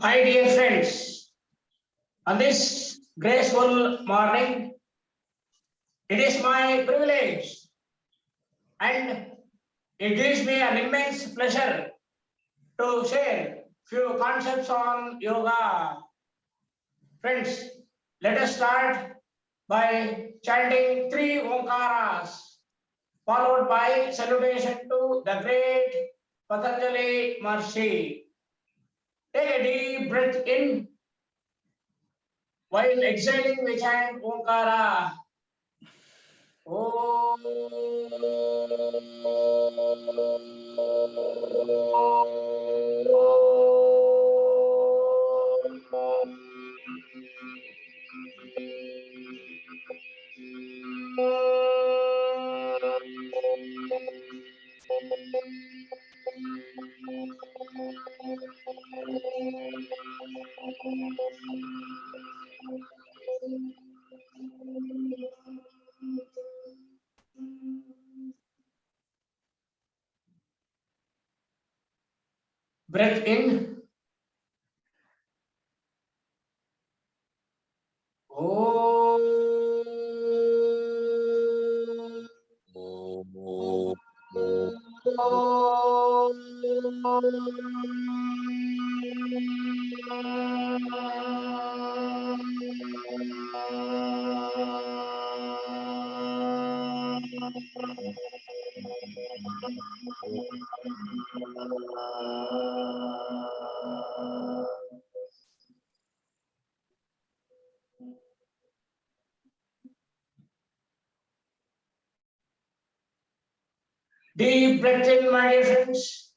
My dear friends, on this graceful morning, it is my privilege and it gives me an immense pleasure to share few concepts on yoga. Friends, let us start by chanting three Omkaras, followed by salutation to the great Patanjali Maharishi. Take a deep breath in. While exhaling, we chant Omkara. Om. Breath in. Om. Deep breath in, my dear friends.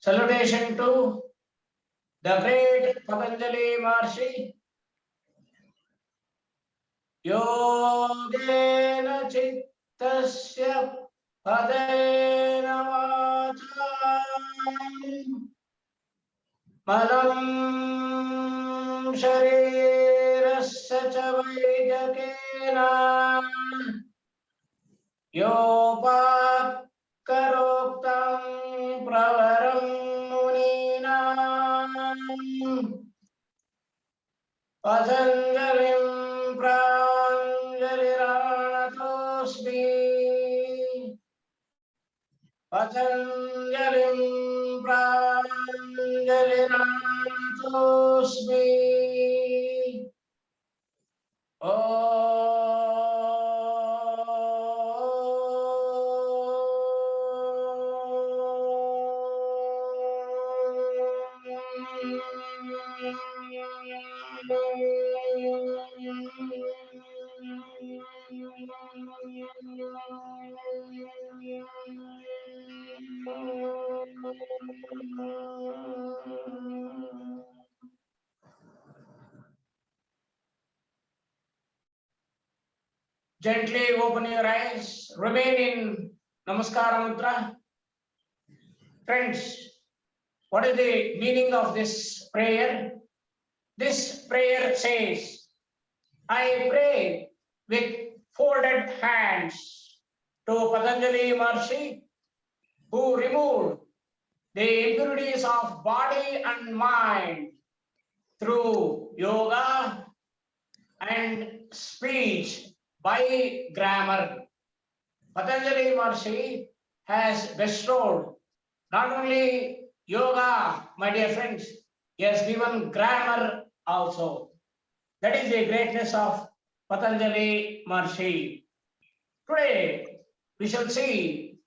Salutation to the great Patanjali Maharishi. Yogena Chittasya Padena Vacham Malam Sharirasya Cha Vaidakena Yopakaroktam Pravaram Muninam Patanjalim Pranjaliranatosmi Patanjalim Pranjaliranatosmi Gently open your eyes, remain in Namaskara Mudra. Friends, what is the meaning of this prayer? This prayer says, I pray with folded hands to Patanjali Maharishi, who removed the impurities of body and mind through yoga and speech by grammar. Patanjali Maharishi has bestowed not only yoga, my dear friends, he has given grammar also. That is the greatness of Patanjali Maharishi. Today, we shall see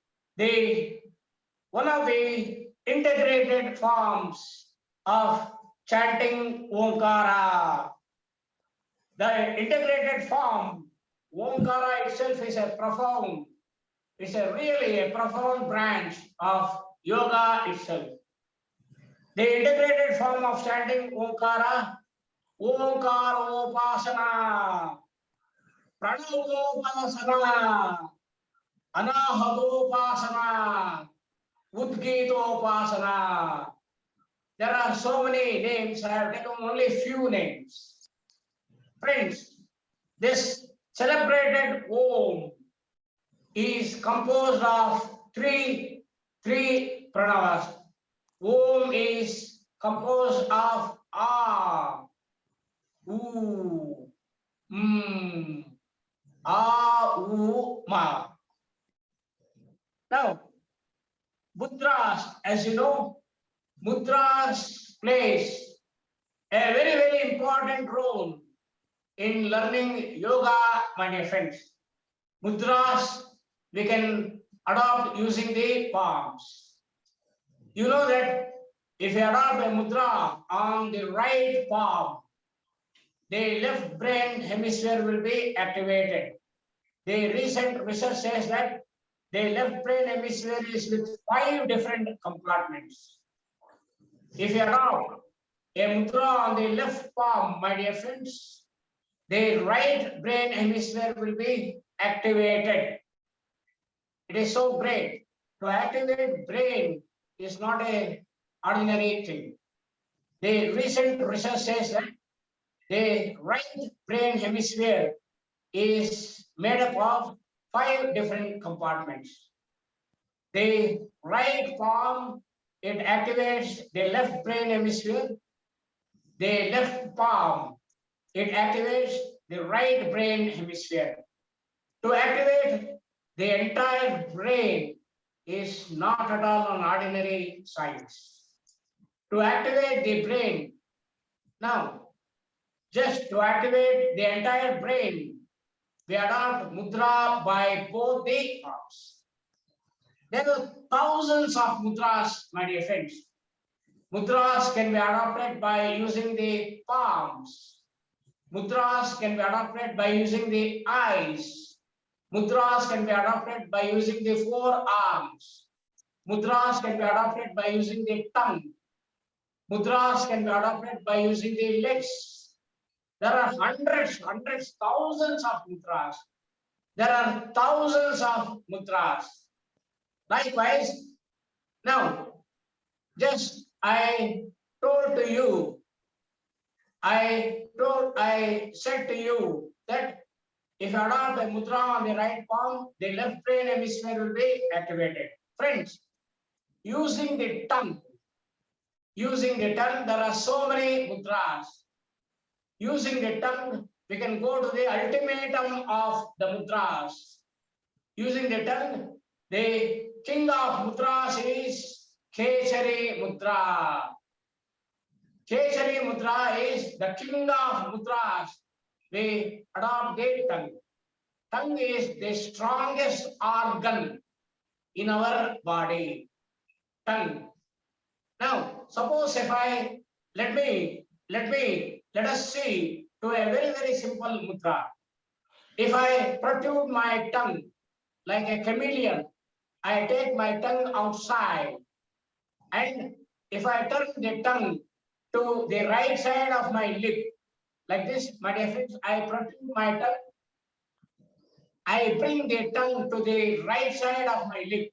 one of the integrated forms of chanting Omkara. The integrated form, Omkara itself is a profound, it's a really a profound branch of yoga itself. The integrated form of chanting Omkara, Omkaropasana, Pranavopasana, Anahadopasana, Udgitopasana. There are so many names, I have taken only few names. Friends, this celebrated Om is composed of three pranavas. Om is composed of A, U, A, U, Ma. Now, mudras, as you know, mudras plays a very important role in learning yoga, my dear friends. Mudras we can adopt using the palms. You know that if you adopt a mudra on the right palm, the left brain hemisphere will be activated. The recent research says that the left brain hemisphere is with 5 different compartments. If you adopt a mudra on the left palm, my dear friends, the right brain hemisphere will be activated. It is so great. To activate brain is not an ordinary thing. The recent research says that the right brain hemisphere is made up of 5 different compartments. The right palm, it activates the left brain hemisphere. The left palm, it activates the right brain hemisphere. To activate the entire brain is not at all an ordinary science. To activate the brain, now, just to activate the entire brain, we adopt mudra by both the palms. There are thousands of mudras, my dear friends. Mudras can be adopted by using the palms. Mudras can be adopted by using the eyes. Mudras can be adopted by using the forearms. Mudras can be adopted by using the tongue. Mudras can be adopted by using the legs. There are hundreds, thousands of mudras. There are thousands of mudras. Likewise, now, just I told to you, I said to you that if you adopt a mudra on the right palm, the left brain hemisphere will be activated. Friends, using the tongue, there are so many mudras. Using the tongue, we can go to the ultimatum of the mudras. Using the tongue, the king of mudras is Keshari Mudra. Keshari Mudra is the king of mudras. We adopt the tongue. Tongue is the strongest organ in our body. Tongue. Now, suppose if let us see to a very simple mudra. If I protrude my tongue like a chameleon, I take my tongue outside, and if I turn the tongue to the right side of my lip, like this, my dear friends, I protrude my tongue. I bring the tongue to the right side of my lip.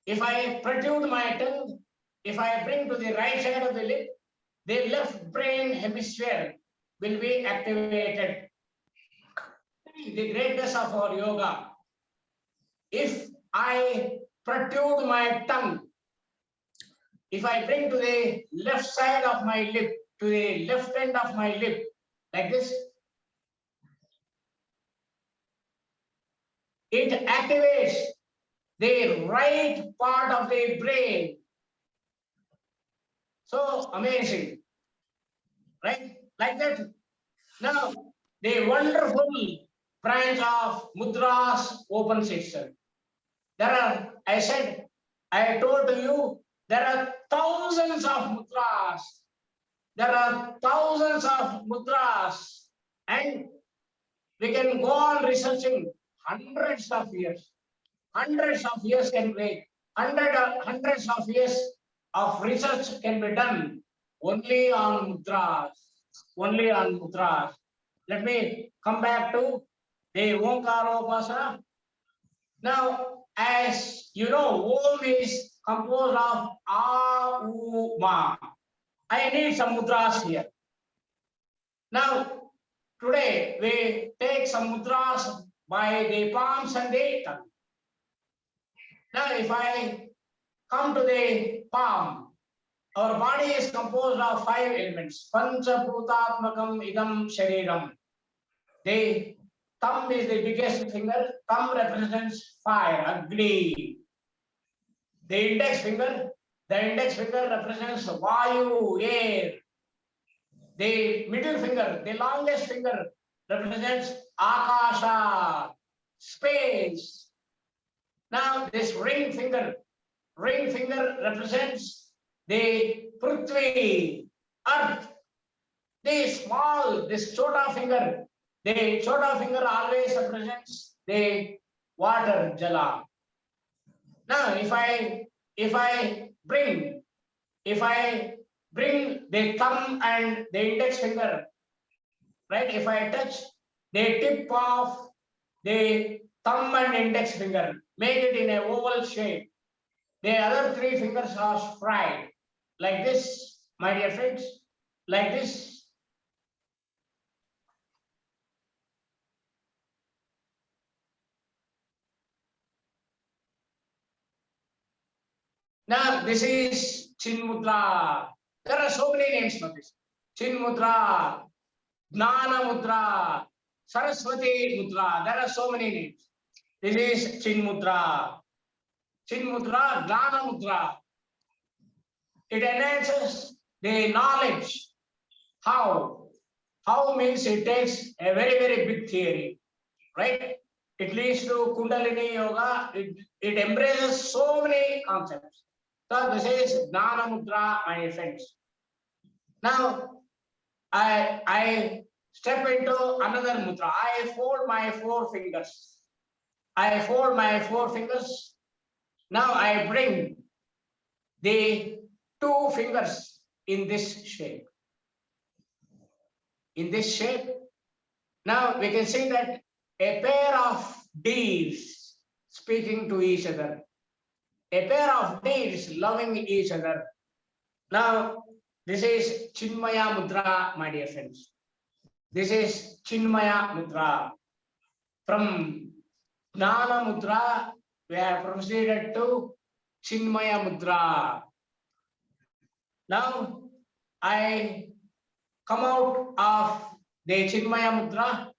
If I protrude my tongue, if I bring to the right side of the lip, the left brain hemisphere will be activated. The greatness of our yoga. If I protrude my tongue, if I bring to the left side of my lip, to the left end of my lip, like this, it activates the right part of the brain. So amazing, right? Like that. Now, the wonderful branch of mudras opens itself. There are, I told to you, There are thousands of mudras. There are thousands of mudras. And we can go on researching hundreds of years. Hundreds of years can be, hundreds of years of research can be done only on mudras. Only on mudras. Let me come back to the Omkara. Now, as you know, Om is composed of A, U, Ma. I need some mudras here. Now, today we take some mudras by the palms and the tongue. Now, if I come to the palm, our body is composed of 5 elements. Pancha Bhutatmakam Idam Shariram. The thumb is the biggest finger. Thumb represents fire, Agni. The index finger represents Vayu, air. The middle finger, the longest finger, represents Akasha, space. Now this ring finger represents the Prithvi, earth. This chota finger, always represents the water, Jala. Now if I bring the thumb and the index finger, right? If I touch the tip of the thumb and index finger, make it in an oval shape. The other 3 fingers are spread like this, my dear friends, like this. Now this is Chin Mudra. There are so many names for this. Chin Mudra, Jnana Mudra, Saraswati Mudra. There are so many names. This is Chin Mudra. Chin Mudra, Jnana Mudra. It enhances the knowledge. How? How means it takes a very, very big theory, right? It leads to Kundalini Yoga. It embraces so many concepts. So this is Jnana Mudra, my friends. Now, I step into another mudra. I fold my 4 fingers. Now I bring the 2 fingers in this shape. Now we can see that a pair of deers speaking to each other. A pair of deers loving each other. Now, this is Shinmaya Mudra, my dear friends. This is Shinmaya Mudra. From Jnana Mudra, we have proceeded to Shinmaya Mudra. Now, I come out of the Shinmaya Mudra.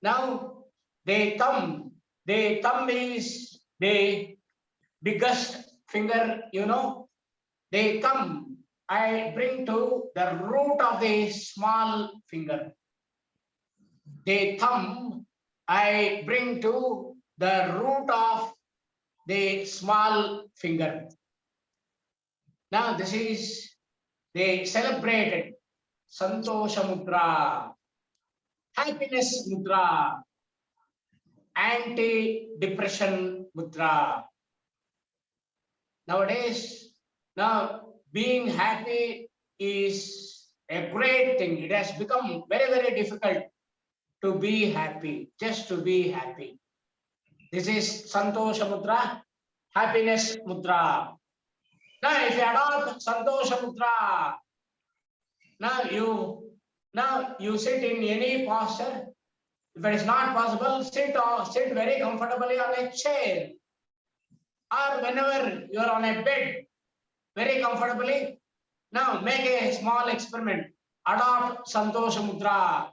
Now, the thumb is the biggest finger, you know. The thumb I bring to the root of the small finger. The thumb I bring to the root of the small finger. Now this is the celebrated Santosha Mudra, Happiness Mudra, Anti-Depression Mudra. Nowadays, being happy is a great thing. It has become very, very difficult to be happy, just to be happy. This is Santosha Mudra, Happiness Mudra. Now, if you adopt Santosha Mudra, now you sit in any posture. If it is not possible, sit very comfortably on a chair. Or whenever you are on a bed, very comfortably. Now make a small experiment. Adopt Santosha Mudra.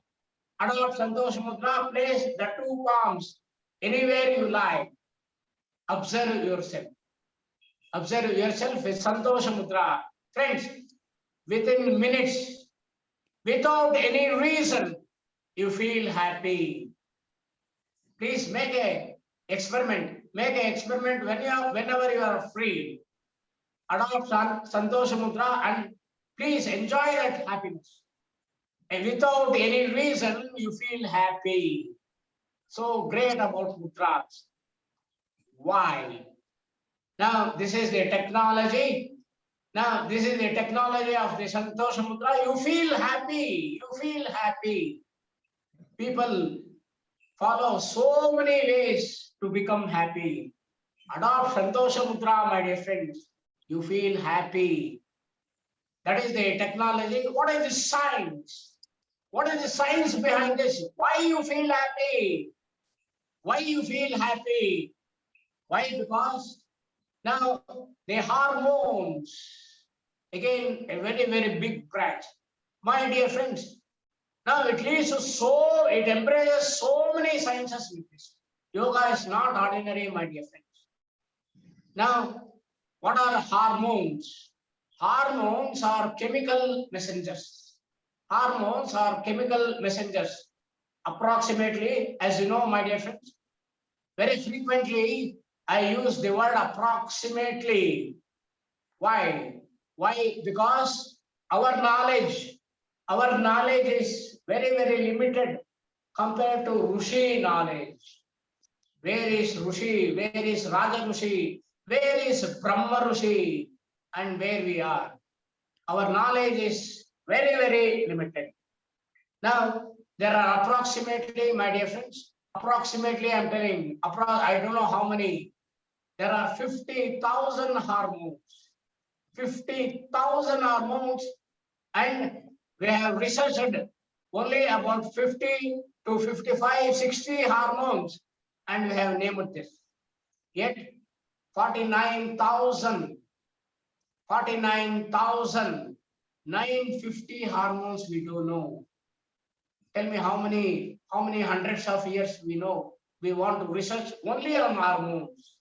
Place the 2 palms anywhere you like. Observe yourself. With Santosha Mudra. Friends, within minutes, without any reason, you feel happy. Please make an experiment. Whenever you are free. adopt Santosha Mudra and please enjoy that happiness. And without any reason, you feel happy. So great about mudras. Why? Now, this is the technology. Now, this is the technology of the Santosha Mudra. You feel happy. You feel happy. People follow so many ways to become happy. Adopt Santosha Mudra, my dear friends. You feel happy. That is the technology. What is the science? What is the science behind this? Why you feel happy? Why you feel happy? Why? Because now the hormones, again a very, very big branch. My dear friends, now it leads to it embraces so many sciences with this. Yoga is not ordinary, my dear friends. Now, what are hormones? Hormones are chemical messengers. Hormones are chemical messengers. Approximately, as you know, my dear friends, very frequently I use the word approximately. Why? Why? Because our knowledge is very, very limited compared to Rishi knowledge. Where is Rishi? Where is Raja Rishi? Where is Brahma Rishi? And where we are? Our knowledge is very, very limited. Now, there are approximately, my dear friends, approximately I'm telling, I don't know how many, there are 50,000 hormones. 50,000 hormones, and we have researched only about 50 to 55, 60 hormones, and we have named this. Yet 49,950 hormones we don't know. Tell me how many hundreds of years we know. We want to research only on hormones.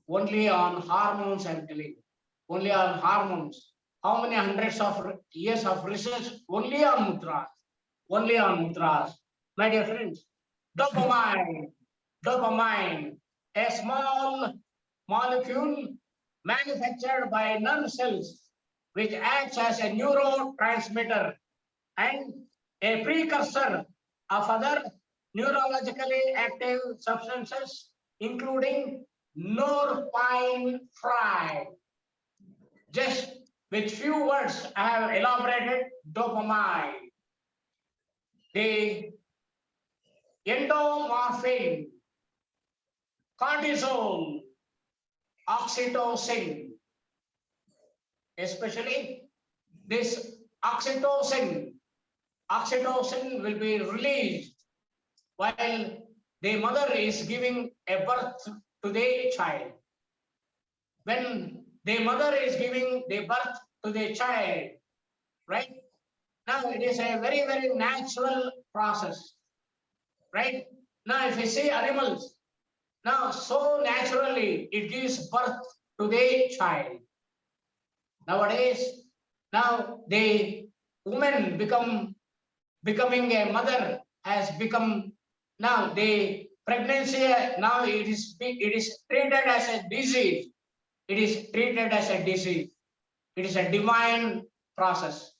Only on hormones, I'm telling you. Only on hormones. How many hundreds of years of research? Only on mudras. Only on mudras. My dear friends, dopamine, a small molecule manufactured by nerve cells, which acts as a neurotransmitter and a precursor of other neurologically active substances, including norepinephrine. Just with few words, I have elaborated dopamine, the endomorphin, cortisol, oxytocin, especially this oxytocin will be released while the mother is giving a birth to the child. When the mother is giving the birth to the child, right? Now it is a very, very natural process, right? Now if you see animals, now so naturally it gives birth to the child. Nowadays, now the woman becoming a mother has become, now the pregnancy, now it is treated as a disease. It is treated as a disease. It is a divine process.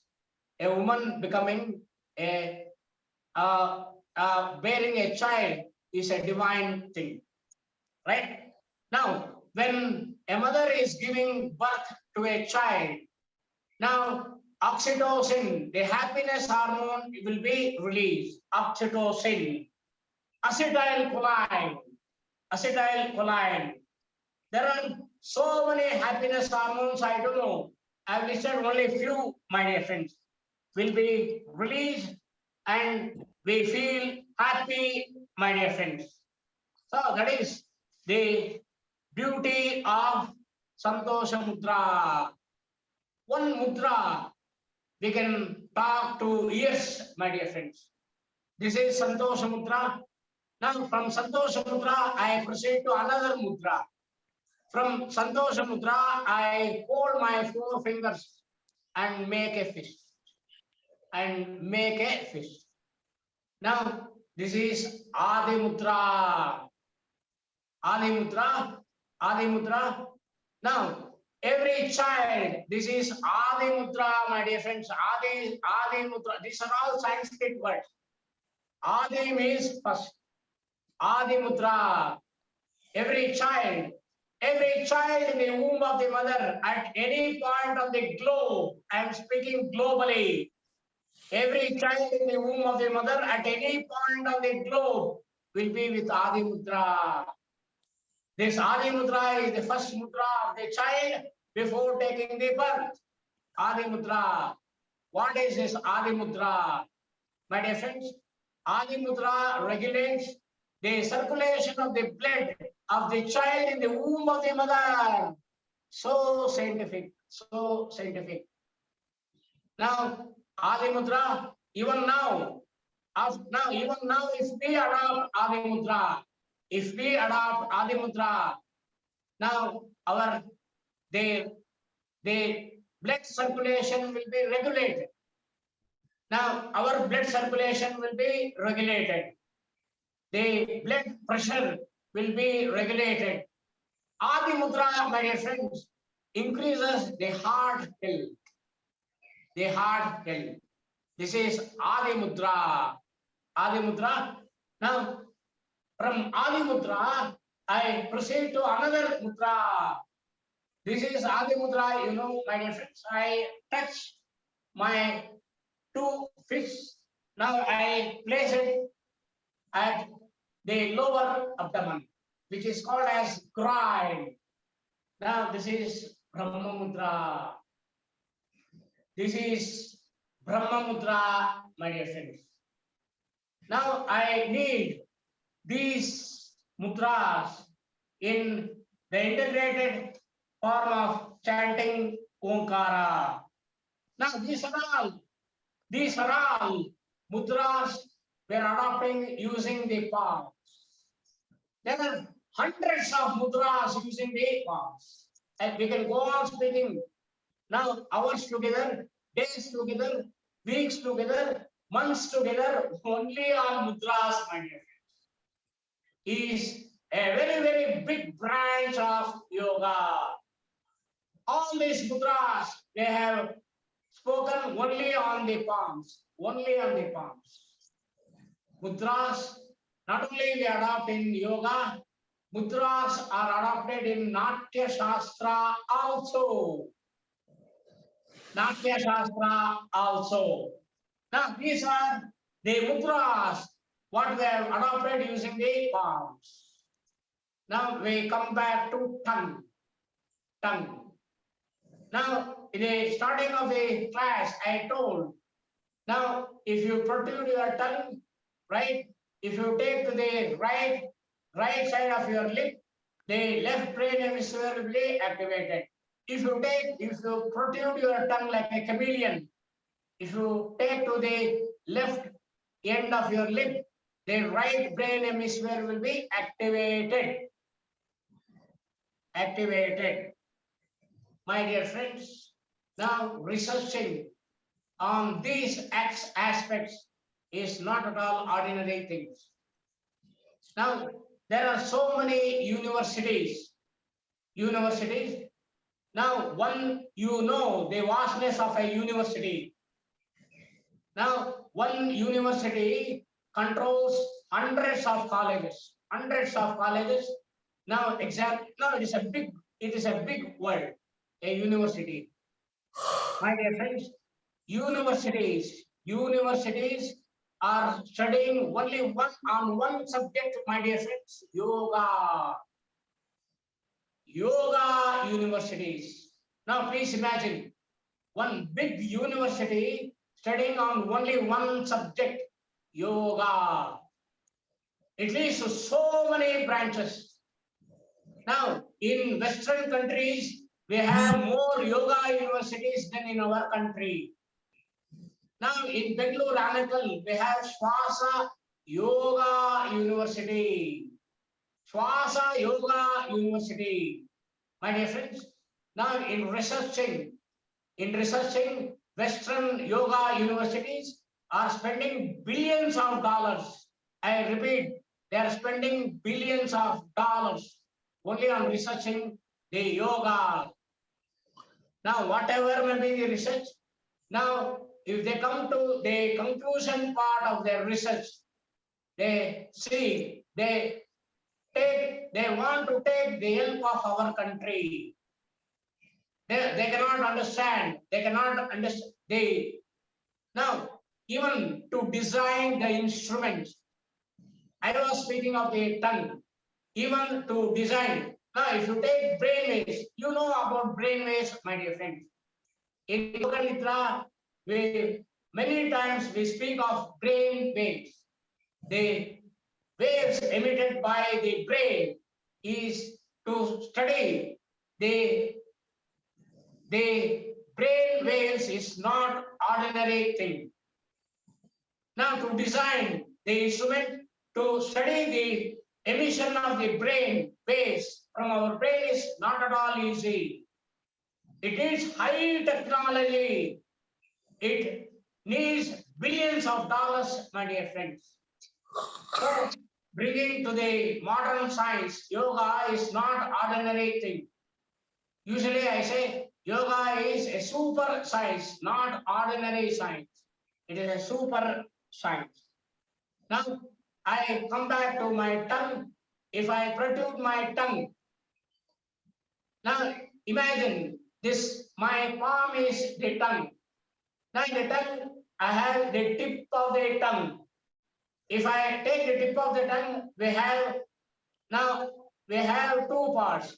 A woman becoming bearing a child is a divine thing, right? Now, when a mother is giving birth to a child, now oxytocin, the happiness hormone, will be released. Oxytocin, acetylcholine. There are so many happiness hormones, I don't know. I've listed only a few, my dear friends, will be released and we feel happy, my dear friends. So that is the beauty of Santosha Mudra. One mudra, we can talk to years, my dear friends. This is Santosha Mudra. Now from Santosha Mudra, I proceed to another mudra. From Santosha Mudra, I hold my 4 fingers and make a fist. Now, this is Adhi Mudra. Adhi Mudra. Now, Every child, this is Adhi Mudra, my dear friends. Adhi Mudra. These are all Sanskrit words. Adhi means first. Adhi Mudra. Every child in the womb of the mother at any point of the globe, I am speaking globally. Every child in the womb of the mother at any point of the globe will be with Adhi Mudra. This Adhi Mudra is the first mudra of the child before taking the birth. Adhi Mudra. What is this Adhi Mudra? My dear friends, Adhi Mudra regulates the circulation of the blood of the child in the womb of the mother. So scientific, so scientific. Now, Adhi Mudra, even now, if we adopt Adhi Mudra, now the blood circulation will be regulated. Now, our blood circulation will be regulated. The blood pressure will be regulated. Adhi Mudra, my dear friends, increases the heart health. The heart health. This is Adhi Mudra. Adhi Mudra. Now, from Adhi Mudra, I proceed to another mudra. This is Adhi Mudra. You know, my dear friends, I touch my two fists. Now I place it at the lower abdomen, which is called as groin. Now this is Brahma Mudra. This is Brahma Mudra, my dear friends. Now I need these mudras in the integrated form of chanting Omkara. Now these are all mudras we are adopting using the palms. There are hundreds of mudras using the palms. And we can go on speaking now hours together, days together, weeks together, months together, only on mudras, my dear friends. Is a very, very big branch of yoga. All these mudras, they have spoken only on the palms, only on the palms. Mudras, not only we adopt in yoga, mudras are adopted in Natya Shastra also. Natya Shastra also. Now these are the mudras, what we have adopted using the palms. Now we come back to tongue. Now, in the starting of the class, I told, now if you protrude your tongue, right? If you take to the right side of your lip, the left brain hemisphere will be activated. If you protrude your tongue like a chameleon, if you take to the left end of your lip, the right brain hemisphere will be activated. My dear friends, now researching on these aspects is not at all ordinary things. Now, there are so many universities. Now, the vastness of a university. Now, one university controls hundreds of colleges. Now, it is a big word, a university. My dear friends, universities are studying only one subject, my dear friends, yoga universities. Now please imagine one big university studying on only one subject, yoga. It leads to so many branches. Now in Western countries, we have more yoga universities than in our country. Now in Bangalore, Anakal, we have Swasa Yoga University. Swasa Yoga University. My dear friends, now in researching, Western yoga universities are spending billions of dollars. I repeat, they are spending billions of dollars only on researching the yoga. Now, whatever may be the research, now if they come to the conclusion part of their research, they see, they want to take the help of our country. They cannot understand. They cannot understand. Now, even to design the instruments, I was speaking of the tongue, even to design. Now, if you take brain waves, you know about brain waves, my dear friends. In Yoga Nidra, many times we speak of brain waves. The waves emitted by the brain is to study the brain waves is not ordinary thing. Now to design the instrument to study the emission of the brain waves from our brain is not at all easy. It is high technology. It needs billions of dollars, my dear friends. So bringing to the modern science, yoga is not ordinary thing. Usually I say yoga is a super science, not ordinary science. It is a super science. Now I come back to my tongue. If I protrude my tongue, now imagine this, my palm is the tongue. Now in the tongue, I have the tip of the tongue. If I take the tip of the tongue, we have two parts.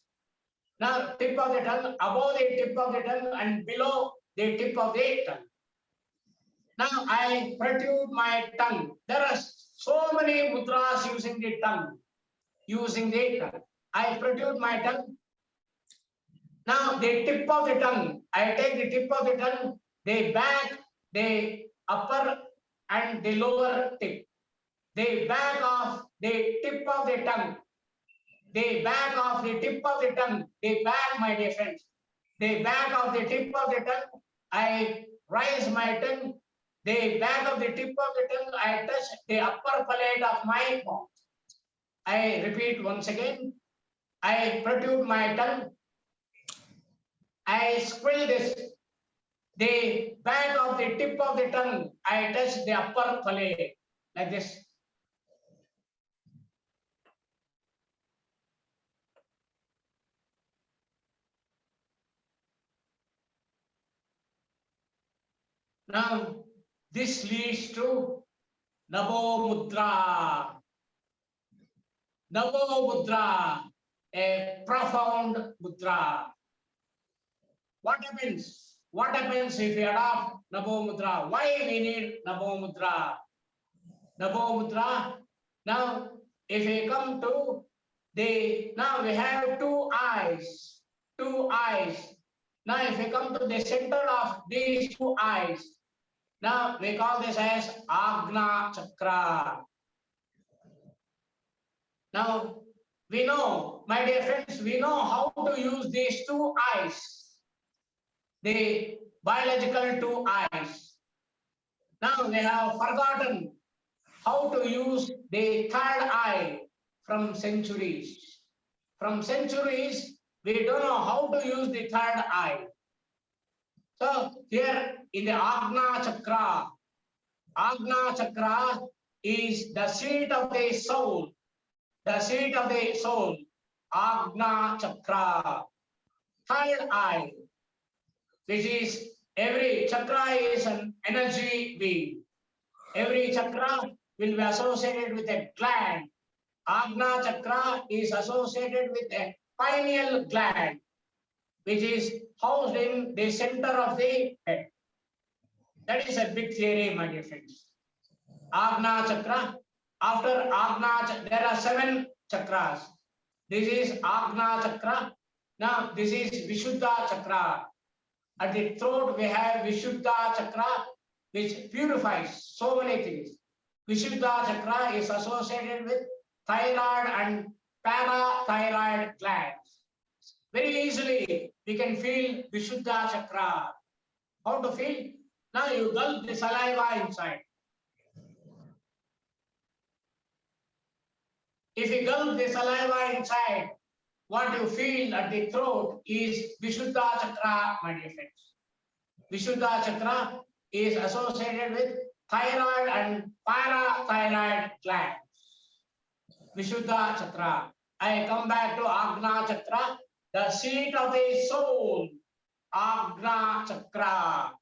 Now tip of the tongue, above the tip of the tongue and below the tip of the tongue. Now I protrude my tongue. There are so many mudras using the tongue. I protrude my tongue. Now the tip of the tongue, I take the tip of the tongue, the back, the upper and the lower tip. The back of the tip of the tongue. The back of the tip of the tongue. The back, my dear friends. The back of the tip of the tongue, I raise my tongue. The back of the tip of the tongue, I touch the upper palate of my mouth. I repeat once again. I protrude my tongue. I squill this. The back of the tip of the tongue, I touch the upper palate like this. Now, this leads to Namo Mudra. Namo Mudra, a profound mudra. What happens? What happens if we adopt Namo Mudra? Why we need Namo Mudra? Namo Mudra. Now, if we come to now we have two eyes. Two eyes. Now, if we come to the center of these two eyes, now we call this as Agna Chakra. Now, we know, my dear friends, we know how to use these two eyes, the biological two eyes. Now, we have forgotten how to use the third eye from centuries. From centuries, we don't know how to use the third eye. So, here in the Agna Chakra is the seat of the soul. The seat of the soul, Agna Chakra, third eye, which is every chakra is an energy being. Every chakra will be associated with a gland. Agna Chakra is associated with a pineal gland, which is housed in the center of the head. That is a big theory, my dear friends. Agna Chakra. After Agna, there are 7 chakras. This is Agna Chakra. Now, this is Vishuddha Chakra. At the throat, we have Vishuddha Chakra, which purifies so many things. Vishuddha Chakra is associated with thyroid and parathyroid glands. Very easily, we can feel Vishuddha Chakra. How to feel? Now, you gulp the saliva inside. If you gulp the saliva inside, what you feel at the throat is Vishuddha Chakra, my dear friends. Vishuddha Chakra is associated with thyroid and parathyroid glands. Vishuddha Chakra. I come back to Agna Chakra, the seat of the soul. Agna Chakra.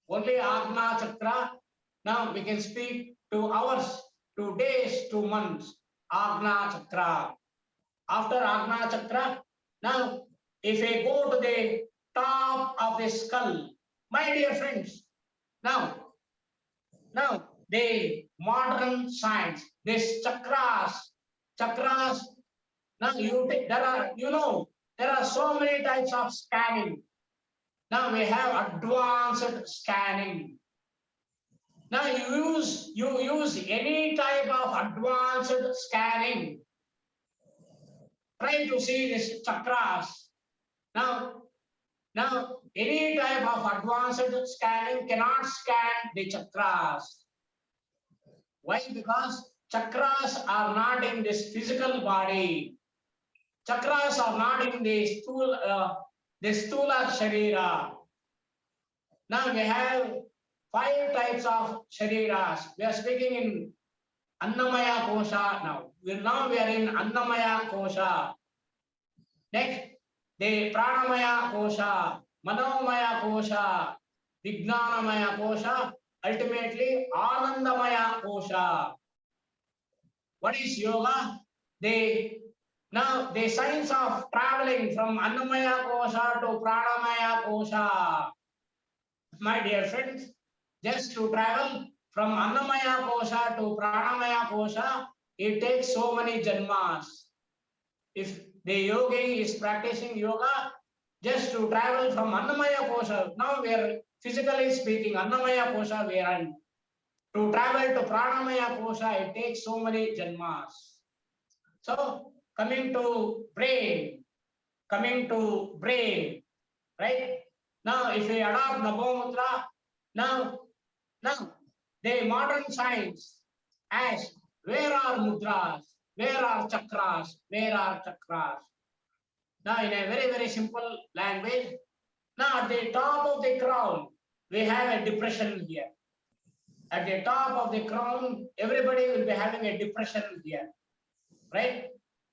Only Agna Chakra. Now we can speak 2 hours, 2 days, 2 months. Agna Chakra. After Agna Chakra, now if we go to the top of the skull, my dear friends, now the modern science, this chakras, now there are so many types of scanning. Now we have advanced scanning. Now you use any type of advanced scanning. Try to see these chakras. Now any type of advanced scanning cannot scan the chakras. Why? Because chakras are not in this physical body. Chakras are not in the stula sharira. Now we have 5 types of shariras. We are speaking in Annamaya Kosha now. Now we are in Annamaya Kosha. Next, the Pranamaya Kosha, Manomaya Kosha, Vijnanamaya Kosha, ultimately Anandamaya Kosha. What is yoga? Now the science of traveling from Annamaya Kosha to Pranamaya Kosha. My dear friends, just to travel from Annamaya Kosha to Pranamaya Kosha, it takes so many janmas. If the yogi is practicing yoga, just to travel from Annamaya Kosha, now we are physically speaking, Annamaya Kosha we are in. To travel to Pranamaya Kosha, it takes so many janmas. So, coming to brain, right? Now, if we adopt Nabo Mudra, now, the modern science asks, where are mudras? Where are chakras? Where are chakras? Now, in a very, very simple language, now at the top of the crown, we have a depression here. At the top of the crown, everybody will be having a depression here, right?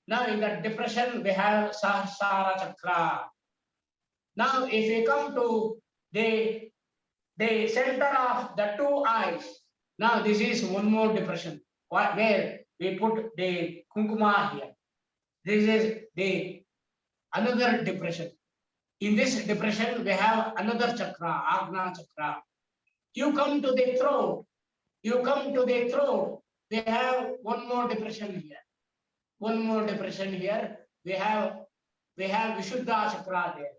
Now, in that depression, we have Sahasrara Chakra. Now, if we come to the center of the 2 eyes, now this is one more depression, where we put the Kunkuma here. This is the another depression. In this depression, we have another chakra, Agna Chakra. You come to the throat, we have one more depression here. One more depression here. We have Vishuddha Chakra there.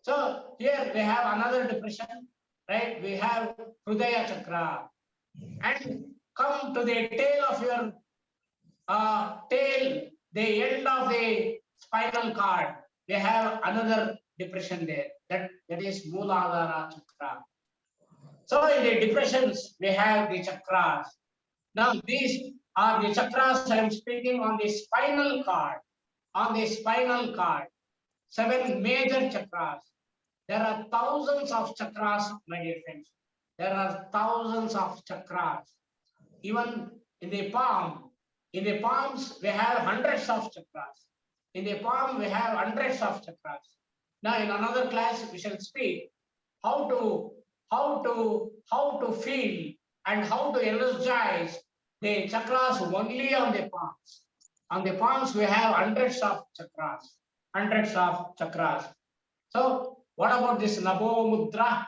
So here we have another depression, right? We have Hridaya Chakra. And come to the tail of your tail, the end of the spinal cord, we have another depression there. That is Mooladhara Chakra. So in the depressions, we have the chakras. Now these are the chakras I am speaking on the spinal cord. On the spinal cord, 7 major chakras. There are thousands of chakras, my dear friends. There are thousands of chakras. Even in the palm, in the palms, we have hundreds of chakras. In the palm, we have hundreds of chakras. Now, in another class, we shall speak how to feel and how to energize the chakras only on the palms. On the palms, we have hundreds of chakras. Hundreds of chakras. So, what about this Nabo Mudra?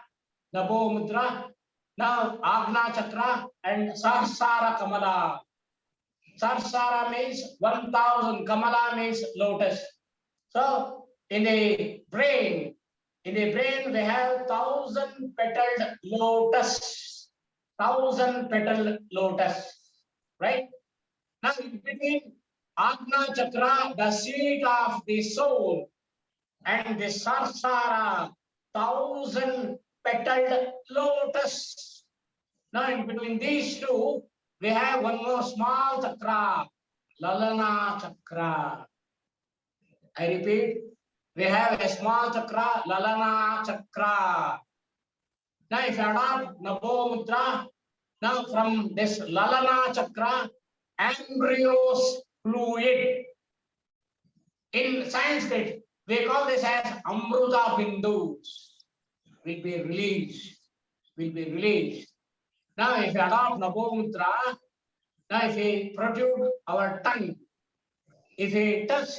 Nabo Mudra. Now, Agna Chakra and Sahasrara Kamala. Sahasrara means 1000, Kamala means lotus. So, in the brain we have 1000 petaled lotus. 1000 petaled lotus. Right? Now, in between Agna Chakra, the seat of the soul, and the Sahasrara, 1000 petaled lotus. Now, in between these two, we have one more small chakra, Lalana Chakra. I repeat, we have a small chakra, Lalana chakra. Now if you adopt Nabo Mudra, now from this Lalana chakra, embryos fluid. In Sanskrit, we call this as Amruta Bindus. Will be released. Will be released. Now if you adopt Nabo Mudra, now if we protrude our tongue, if we touch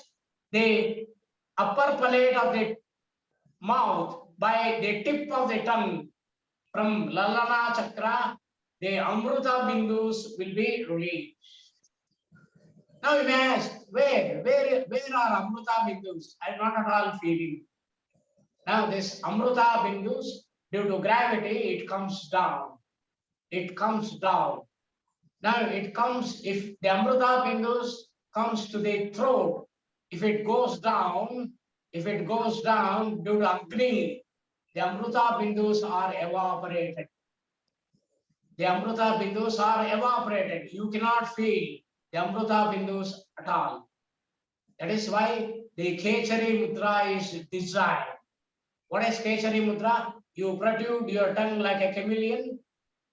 the upper palate of the mouth by the tip of the tongue from Lalana chakra, the Amruta Bindus will be released. Now you may ask, where are Amruta Bindus? I am not at all feeling. Now this Amruta Bindus, due to gravity, it comes down. It comes down. Now it comes, if the Amruta Bindus comes to the throat, if it goes down due to Agni, the Amruta Bindus are evaporated. The Amruta Bindus are evaporated. You cannot feel the Amruta Bindus at all. That is why the Keshari Mudra is designed. What is Keshari Mudra? You protrude your tongue like a chameleon.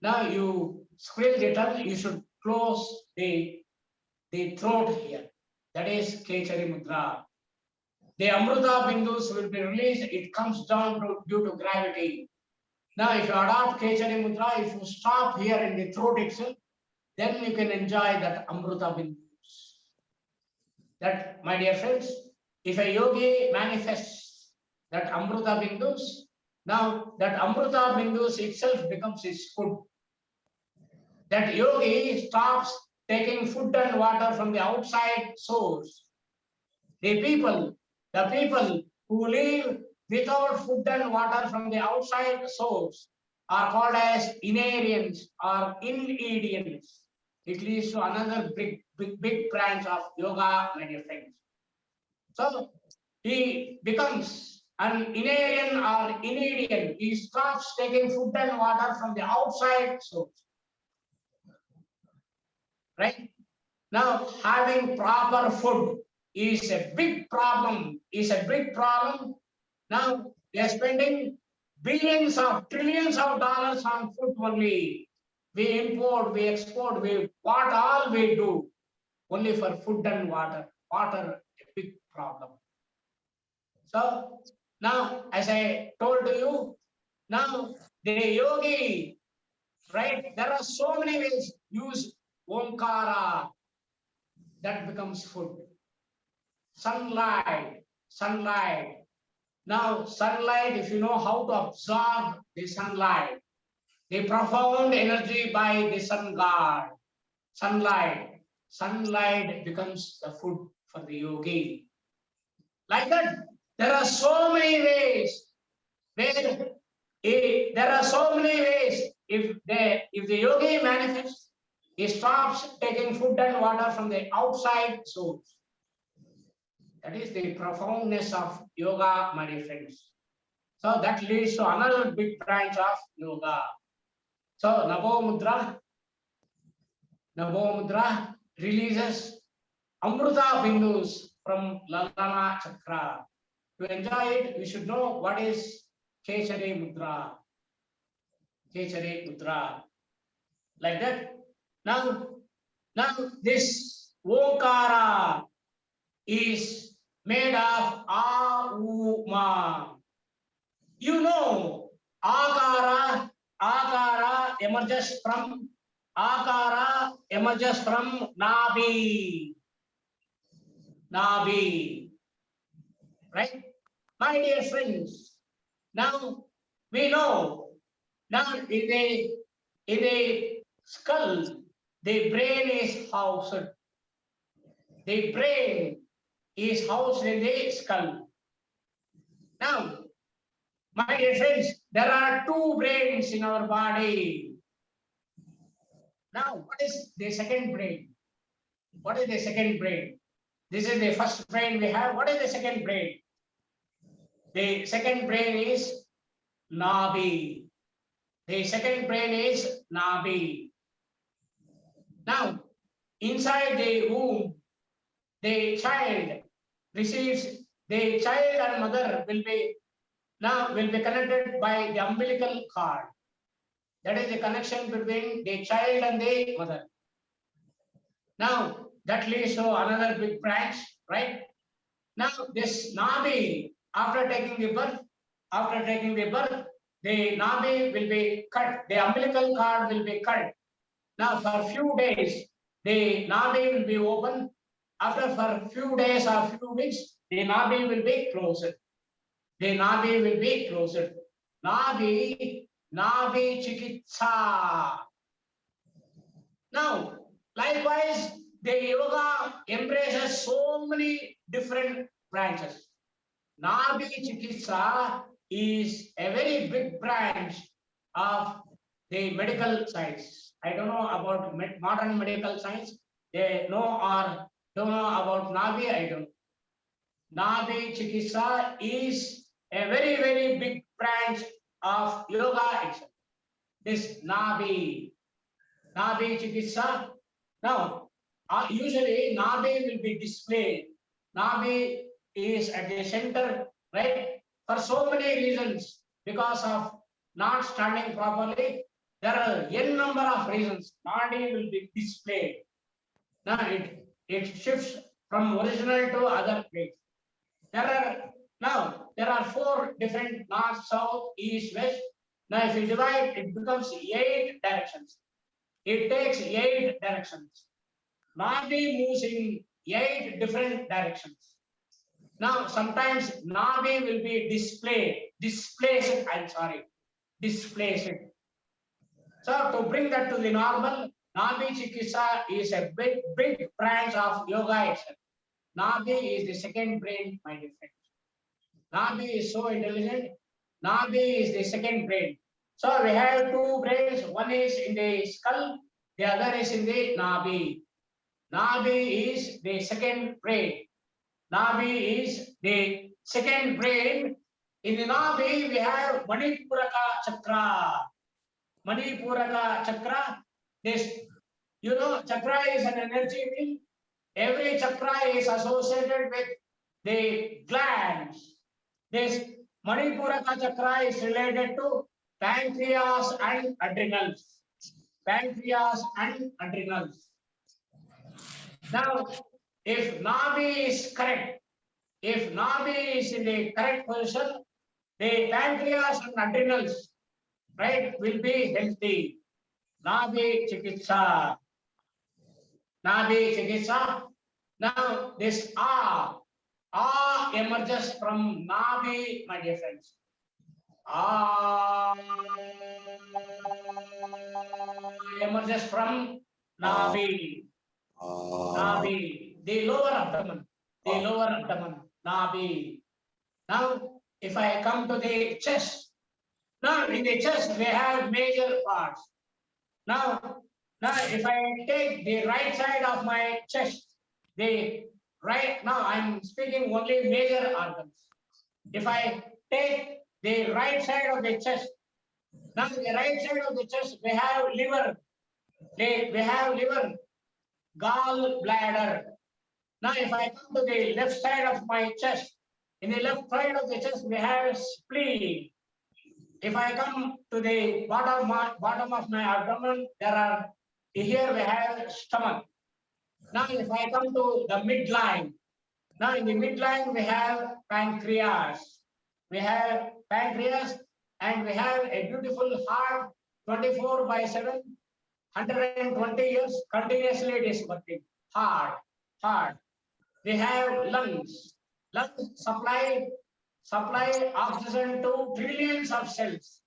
Now you squill the tongue, you should close the throat here. That is Keshari Mudra. The Amruta Bindus will be released. It comes down due to gravity. Now if you adopt Keshari Mudra, if you stop here in the throat itself, then you can enjoy that Amruta Bindus. That, my dear friends, if a yogi manifests that Amruta Bindus, now that Amruta Bindus itself becomes his food. That yogi stops taking food and water from the outside source. The people who live without food and water from the outside source are called as inarians or inedians. It leads to another big branch of yoga, my dear friends. So he becomes an inarian or inedian. He stops taking food and water from the outside source. Right? Now having proper food is a big problem. Now we are spending billions of trillions of dollars on food only. We import, we export, what all we do only for food and water. Water, a big problem. So now, as I told you, now the yogi, right? There are so many ways. Use Omkara, that becomes food. Sunlight. Now, sunlight, if you know how to absorb the sunlight, the profound energy by the sun god, sunlight becomes the food for the yogi. Like that, there are so many ways. If the yogi manifests, he stops taking food and water from the outside source. That is the profoundness of yoga, my dear friends. So that leads to another big branch of yoga. So Nabo Mudra releases Amruta Bindus from Lalana Chakra. To enjoy it, we should know what is Keshari Mudra. Like that. Now this Omkara is made of Auma. You know, Akara emerges from Nabi. Right? My dear friends, now we know, now in the skull, the brain is housed. The brain is housed in the skull. Now, my dear friends, there are two brains in our body. Now, what is the second brain? This is the first brain we have. What is the second brain? The second brain is Nabi. Now, inside the womb, the child receives the child and mother will be connected by the umbilical cord. That is the connection between the child and the mother. Now that leads to another big branch, right? Now this Nabi, after taking the birth, the Nabi will be cut. The umbilical cord will be cut. Now for few days, the Nabi will be open. After for few days or few weeks, the Nabi will be closed. The Nabi will be closed. Nabi Chikitsa. Now, likewise, the yoga embraces so many different branches. Nabi Chikitsa is a very big branch of the medical science. I don't know about modern medical science. They know or don't know about Nabi, I don't know. Nabi Chikitsa is a very, very big branch of yoga itself. This Nabi Chikitsa. Now, usually Nabi will be displayed. Nabi is at the center, right? For so many reasons, because of not standing properly, there are n number of reasons. Nabi will be displayed. Now it shifts from original to other place. There are 4 different north, south, east, west. Now if you divide, it becomes 8 directions. It takes 8 directions. Nabi moves in 8 different directions. Now sometimes Nabi will be displaced. So to bring that to the normal, Nabi Chikitsa is a big branch of yoga itself. Nabi is the second brain, my dear friends. Nabi is so intelligent. Nabi is the second brain. So we have 2 brains. One is in the skull, the other is in the Nabi. Nabi is the second brain. Nabi is the second brain. In the Nabi, we have Manipuraka Chakra. Manipuraka Chakra. This, chakra is an energy field. Every chakra is associated with the glands. This Manipuraka Chakra is related to pancreas and adrenals. Pancreas and adrenals. Now, if Nabi is correct, if Nabi is in the correct position, the pancreas and adrenals, right, will be healthy. Nabi Chikitsa. Nabi Chikitsa. Now, this A emerges from Nabi, my dear friends. Emerges from Nabi. Nabi, the lower abdomen. Nabi. Now, if I come to the chest, now in the chest we have major parts. Now if I take the right side of my chest, now I'm speaking only major organs. If I take the right side of the chest, now the right side of the chest we have liver. We have liver, gall bladder. Now if I come to the left side of my chest, in the left side of the chest we have spleen. If I come to the bottom of my abdomen, here we have stomach. Now if I come to the midline, now in the midline we have pancreas. We have pancreas and we have a beautiful heart, 24/7, 120 years, continuously it is working. Heart. We have lungs. Lungs supply oxygen to trillions of cells.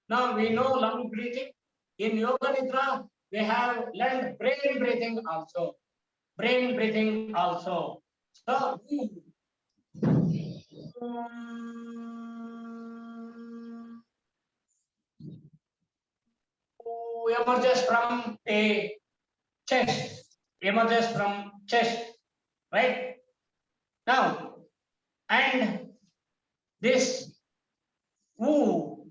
Now we know lung breathing. In Yoga Nidra, we have learned brain breathing also. So emerges from a chest, right? Now, and this woo,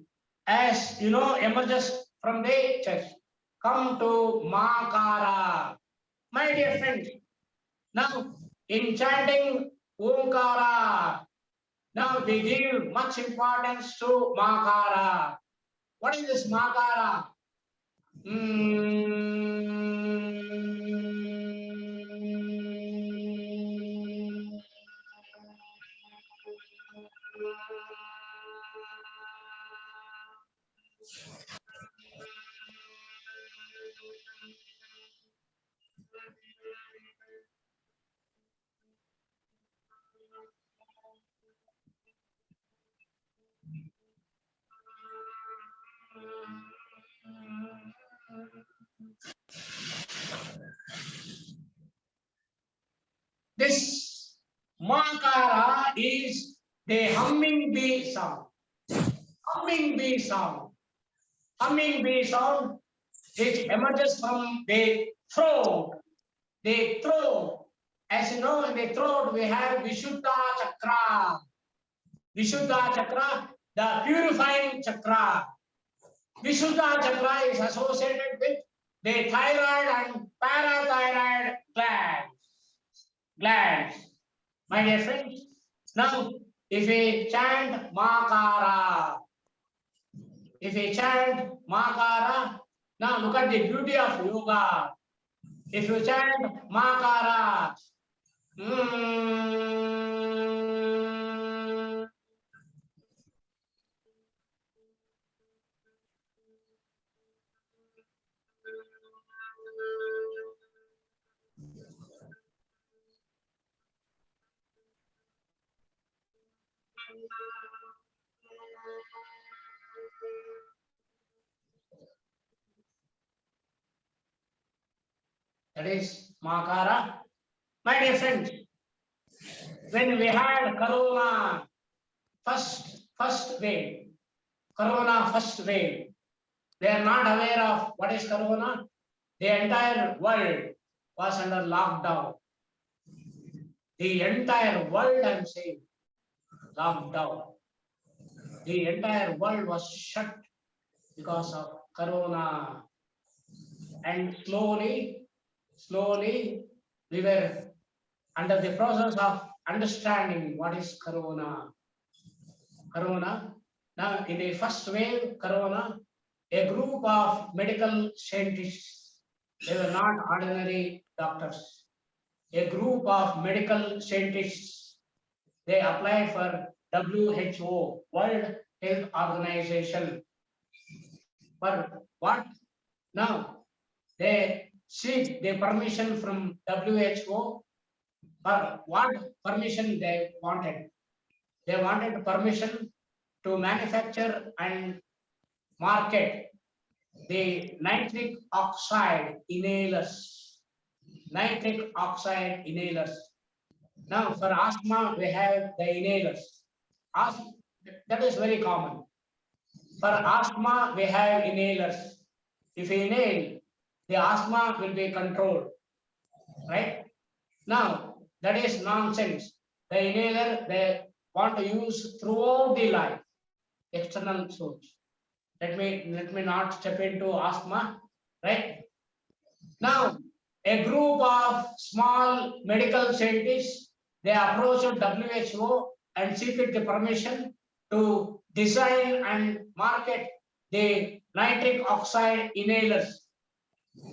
as you know, emerges from the chest. Come to Makara. My dear friends, now in chanting, Omkara. Now we give much importance to Makara. What is this Makara? This Makara is the humming bee sound. Humming bee sound. Humming bee sound which emerges from the throat. The throat. As you know, in the throat we have Vishuddha Chakra. Vishuddha Chakra, the purifying chakra. Vishuddha Chakra is associated with the thyroid and parathyroid glands. My dear friends, now if we chant Makara, now look at the beauty of yoga. If you chant Makara, that is Makara. My dear friends, when we had Corona first wave, Corona first wave, they are not aware of what is Corona. The entire world was under lockdown. The entire world, I am saying, lockdown. The entire world was shut because of Corona. And slowly, we were under the process of understanding what is Corona. Now in the first wave, Corona, a group of medical scientists, they were not ordinary doctors. A group of medical scientists, they applied for WHO, World Health Organization. For what? Now, they seek the permission from WHO. For what permission they wanted? They wanted permission to manufacture and market the nitric oxide inhalers. Nitric oxide inhalers. Now, for asthma, we have the inhalers. That is very common. For asthma, we have inhalers. If you inhale, the asthma will be controlled, right? Now, that is nonsense. The inhaler, they want to use throughout the life, external source. Let me not step into asthma, right? Now, a group of small medical scientists, they approached WHO and seek the permission to design and market the nitric oxide inhalers.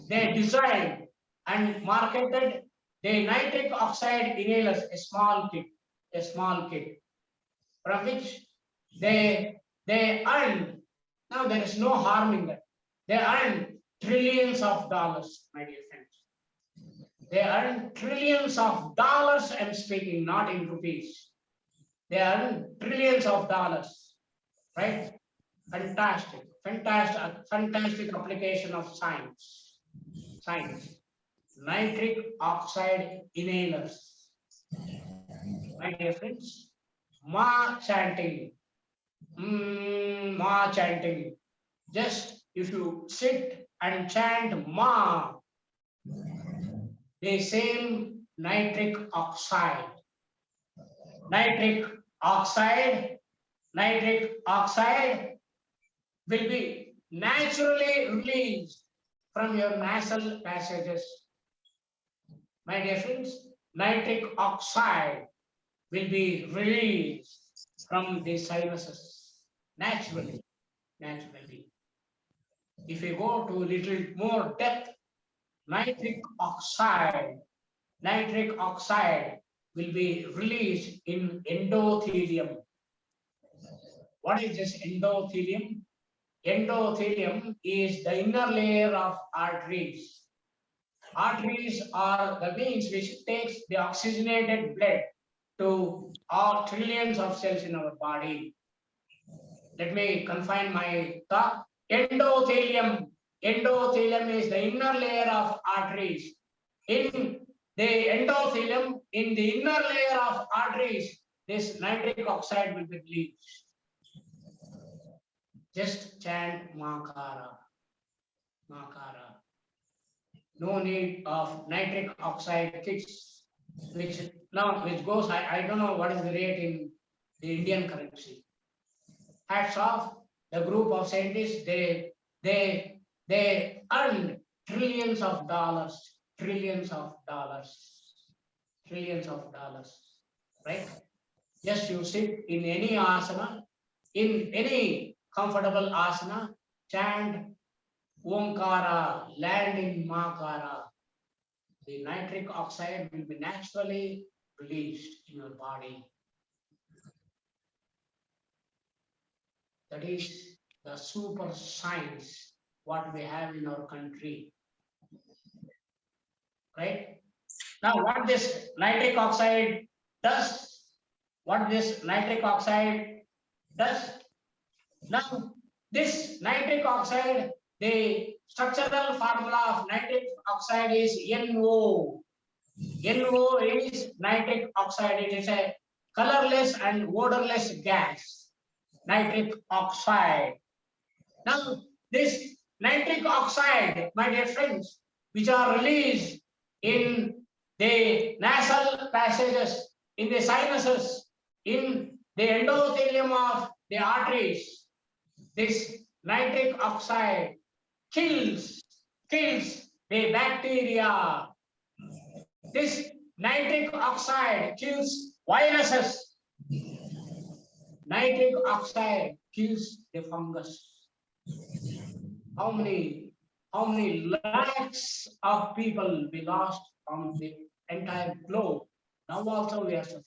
They designed and marketed the nitric oxide inhalers, a small kit, from which they earned. Now there is no harm in that. They earned trillions of dollars, my dear friends. They earned trillions of dollars. I'm speaking not in rupees. They earned trillions of dollars, right? Fantastic application of science. Nitric oxide inhalers. My dear friends, Ma chanting. Ma chanting. Just if you sit and chant Ma, the same nitric oxide will be naturally released from your nasal passages. My dear friends, nitric oxide will be released from the sinuses naturally. If we go to a little more depth, nitric oxide will be released in endothelium. What is this endothelium? Endothelium is the inner layer of arteries. Arteries are the veins which takes the oxygenated blood to all trillions of cells in our body. Let me confine my thought. Endothelium is the inner layer of arteries. In the endothelium, in the inner layer of arteries, this nitric oxide will be released. Just chant Omkara. No need of nitric oxide kits, which goes, I don't know what is the rate in the Indian currency. Hats off the group of scientists, they earned trillions of dollars, right? Just you sit in any asana, in any comfortable asana, chant Omkara, land in Makara. The nitric oxide will be naturally released in your body. That is the super science what we have in our country. Right? Now, what this nitric oxide does? Now, this nitric oxide, the structural formula of nitric oxide is NO. NO is nitric oxide. It is a colorless and odorless gas. Nitric oxide. Now, this nitric oxide, my dear friends, which are released in the nasal passages, in the sinuses, in the endothelium of the arteries, this nitric oxide kills the bacteria. This nitric oxide kills viruses. Nitric oxide kills the fungus. How many lakhs of people we lost from the entire globe? Now also we are suffering.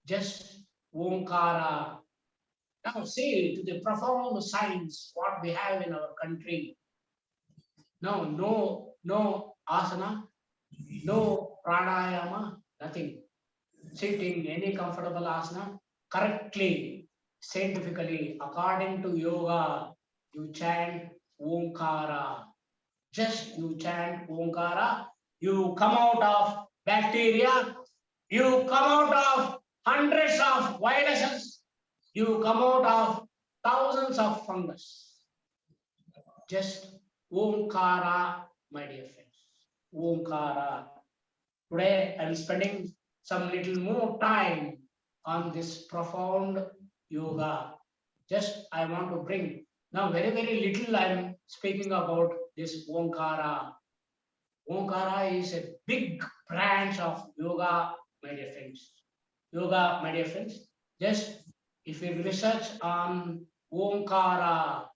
Just Omkara. Now see to the profound science what we have in our country. Now no asana, no pranayama, nothing. Sit in any comfortable asana correctly, scientifically, according to yoga, you chant Omkara. Just you chant Omkara, you come out of bacteria, you come out of hundreds of viruses, you come out of thousands of fungus. Just Omkara, my dear friends. Omkara. Today I am spending some little more time on this profound yoga. Just I want to bring now very little I am speaking about this Omkara. Omkara is a big branch of yoga, my dear friends. Just if we research on Omkara,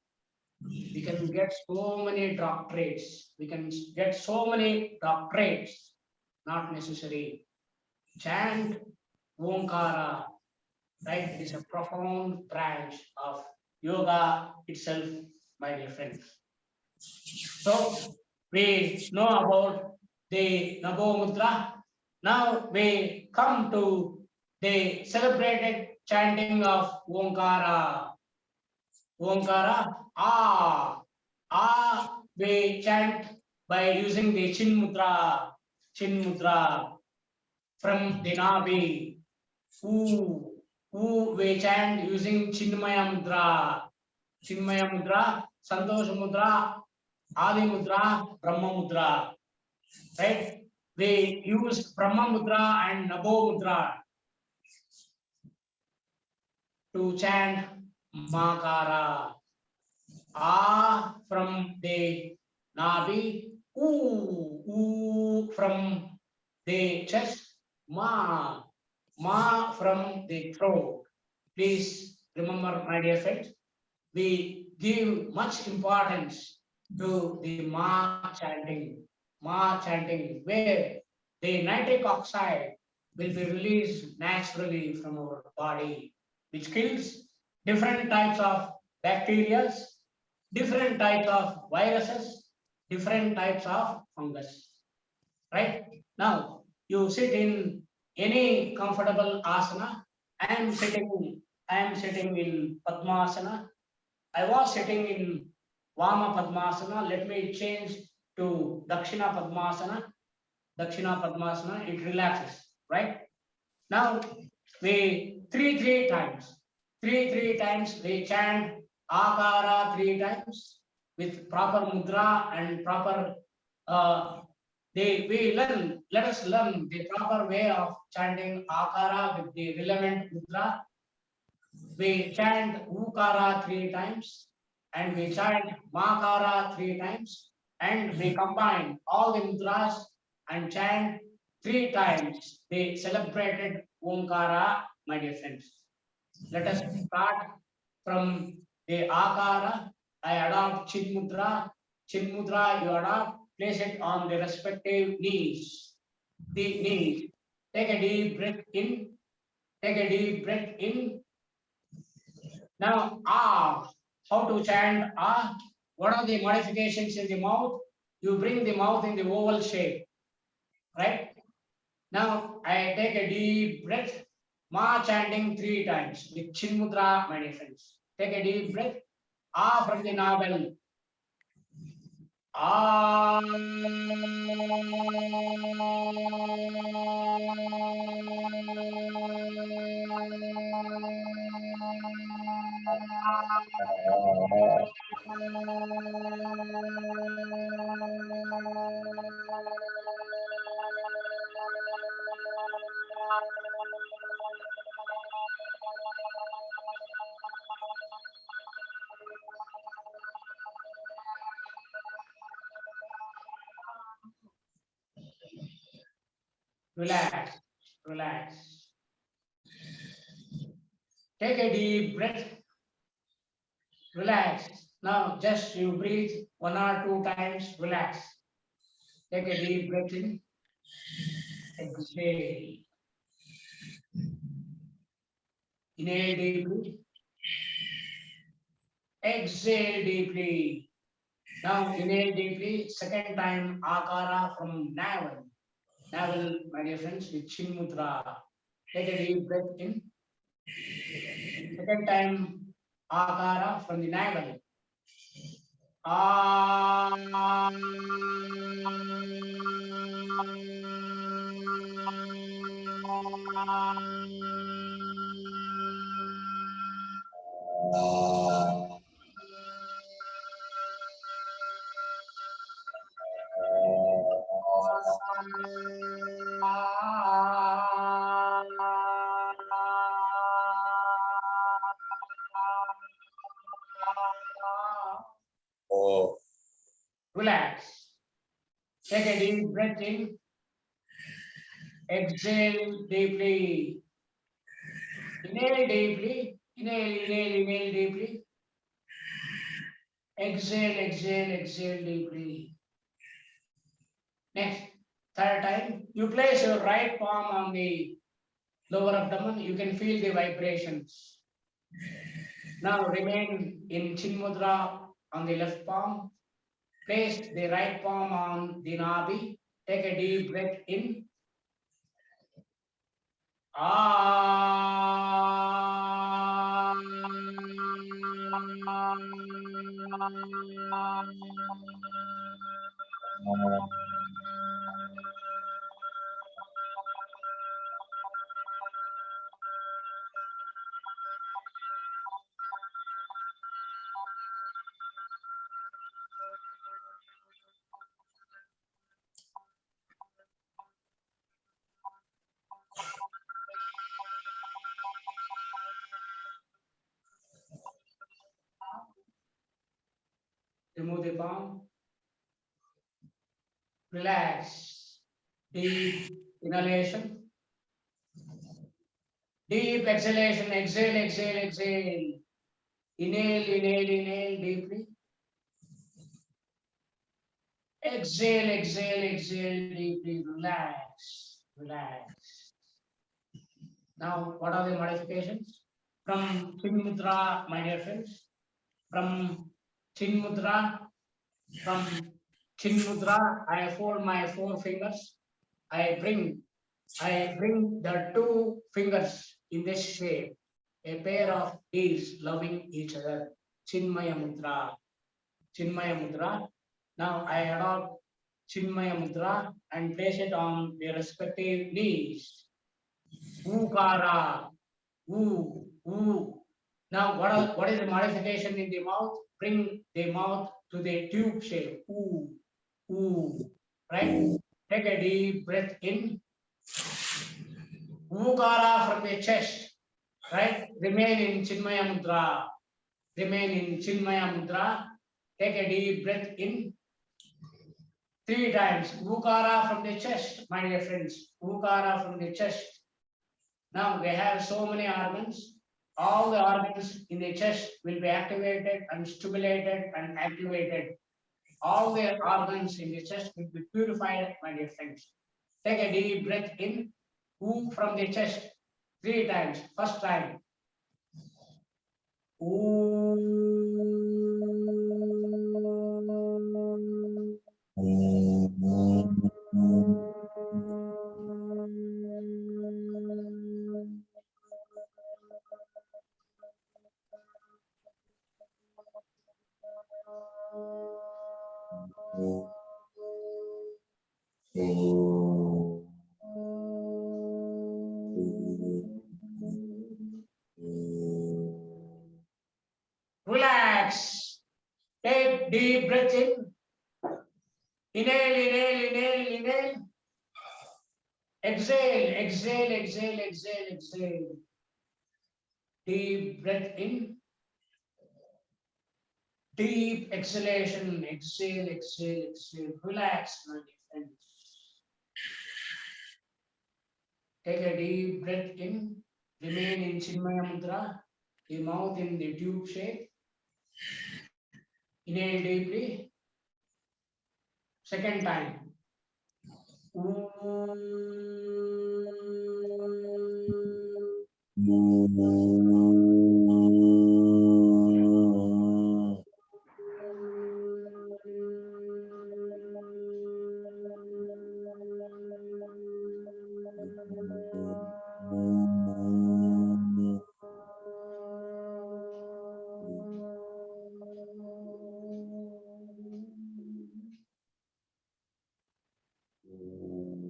we can get so many doctorates. Not necessary. Chant Omkara, right? It is a profound branch of yoga itself, my dear friends. So we know about the Namo Mudra. Now we come to the celebrated chanting of Omkara. Omkara, we chant by using the Chin Mudra from the Nabi. We chant using Shinmaya Mudra, Santosh Mudra, Adhi Mudra, Brahma Mudra. Right? We use Brahma Mudra and Nabo Mudra to chant Makara. From the Nabi, from the chest, ma, ma from the throat. Please remember, my dear friends, we give much importance to the ma chanting, where the nitric oxide will be released naturally from our body, which kills different types of bacteria, different types of viruses, different types of fungus. Right? Now, you sit in any comfortable asana. I am sitting in Padmasana. I was sitting in Vama Padmasana. Let me change to Dakshina Padmasana. Dakshina Padmasana, it relaxes, right? Now we three times. Three times we chant Akara 3 times with proper mudra and proper let us learn the proper way of chanting Akara with the relevant mudra. We chant Ukara 3 times and we chant Makara 3 times and we combine all the mudras and chant 3 times the celebrated Omkara, my dear friends. Let us start from the Akara. I adopt Chin Mudra. Chin Mudra you adopt, place it on the respective knees. The knees. Take a deep breath in. Take a deep breath in. Now, ah, how to chant ah? What are the modifications in the mouth? You bring the mouth in the oval shape, right? Now, I take a deep breath, ma chanting 3 times with Chin Mudra, my dear friends. Take a deep breath, ah from the navel. Ah. Relax, relax. Take a deep breath. Relax. Now just you breathe 1 or 2 times. Relax. Take a deep breath in. Exhale. Inhale deeply. Exhale deeply. Now inhale deeply. Second time Akara from navel. Navel, my dear friends, with Chin Mudra. Take a deep breath in. Second time Akara from the navel. Relax. Take a deep breath in. Exhale deeply. Inhale deeply. Inhale deeply. Exhale deeply. Next, third time, you place your right palm on the lower abdomen. You can feel the vibrations. Now remain in Chin Mudra on the left palm. Place the right palm on the nabi. Take a deep breath in. Ah. Remove the palm. Relax. Deep inhalation. Deep exhalation, exhale, exhale, exhale. Inhale, inhale, inhale deeply. Exhale, exhale, exhale deeply. Relax, relax. Now, what are the modifications? From Chin Mudra, my dear friends. From Chin Mudra, I fold my 4 fingers. I bring the 2 fingers in this shape, a pair of D's loving each other. Shinmaya Mudra. Shinmaya Mudra. Now I adopt Shinmaya Mudra and place it on the respective knees. Omkara. Ooh, ooh. Now what is the modification in the mouth? Bring the mouth to the tube shape. Ooh, ooh. Right? Take a deep breath in. Omkara from the chest, right? Remain in Chinmaya Mudra. Remain in Chinmaya Mudra. Take a deep breath in 3 times. Omkara from the chest, my dear friends. Omkara from the chest. Now we have so many organs. All the organs in the chest will be activated and stimulated and activated. All the organs in the chest will be purified, my dear friends. Take a deep breath in. Om from the chest 3 times. First time. Relax. Take deep breath in. Inhale, inhale, inhale, inhale. Exhale, exhale, exhale, exhale, exhale. Deep breath in. Deep exhalation. Exhale, exhale, exhale. Relax, my dear friends. Take a deep breath in. Remain in Shinmaya Mudra. The mouth in the tube shape. Inhale deeply. Second time.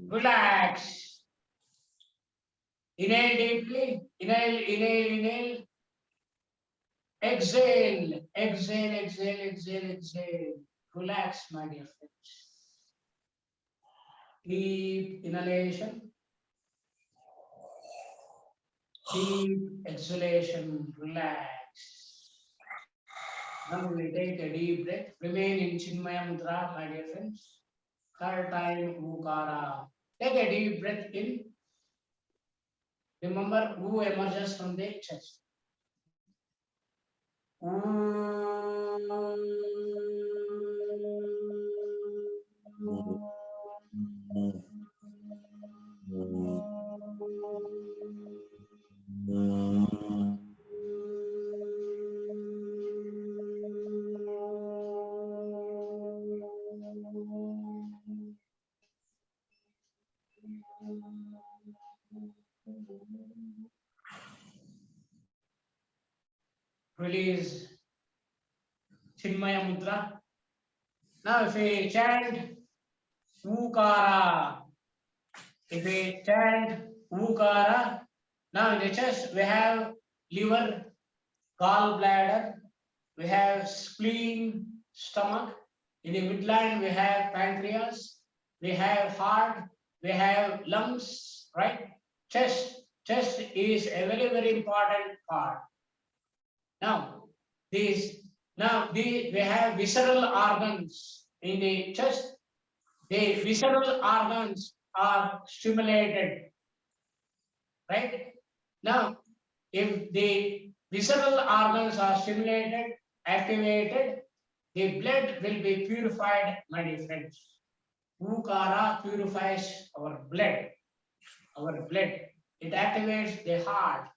Relax. Inhale deeply. Inhale, inhale, inhale. Exhale, exhale, exhale, exhale, exhale. Relax, my dear friends. Deep inhalation. Deep exhalation. Relax. Now we take a deep breath. Remain in Chinmaya Mudra, my dear friends. Third time, Omkara. Take a deep breath in. Remember who emerges from the chest. Release Shinmaya Mudra. Now if we chant Omkara, now in the chest we have liver, gallbladder, we have spleen, stomach. In the midline we have pancreas, we have heart, we have lungs, right? Chest is a very, very important part. Now, we have visceral organs in the chest. The visceral organs are stimulated, right? Now, if the visceral organs are stimulated, activated, the blood will be purified, my dear friends. Omkara purifies our blood, our blood. It activates the heart,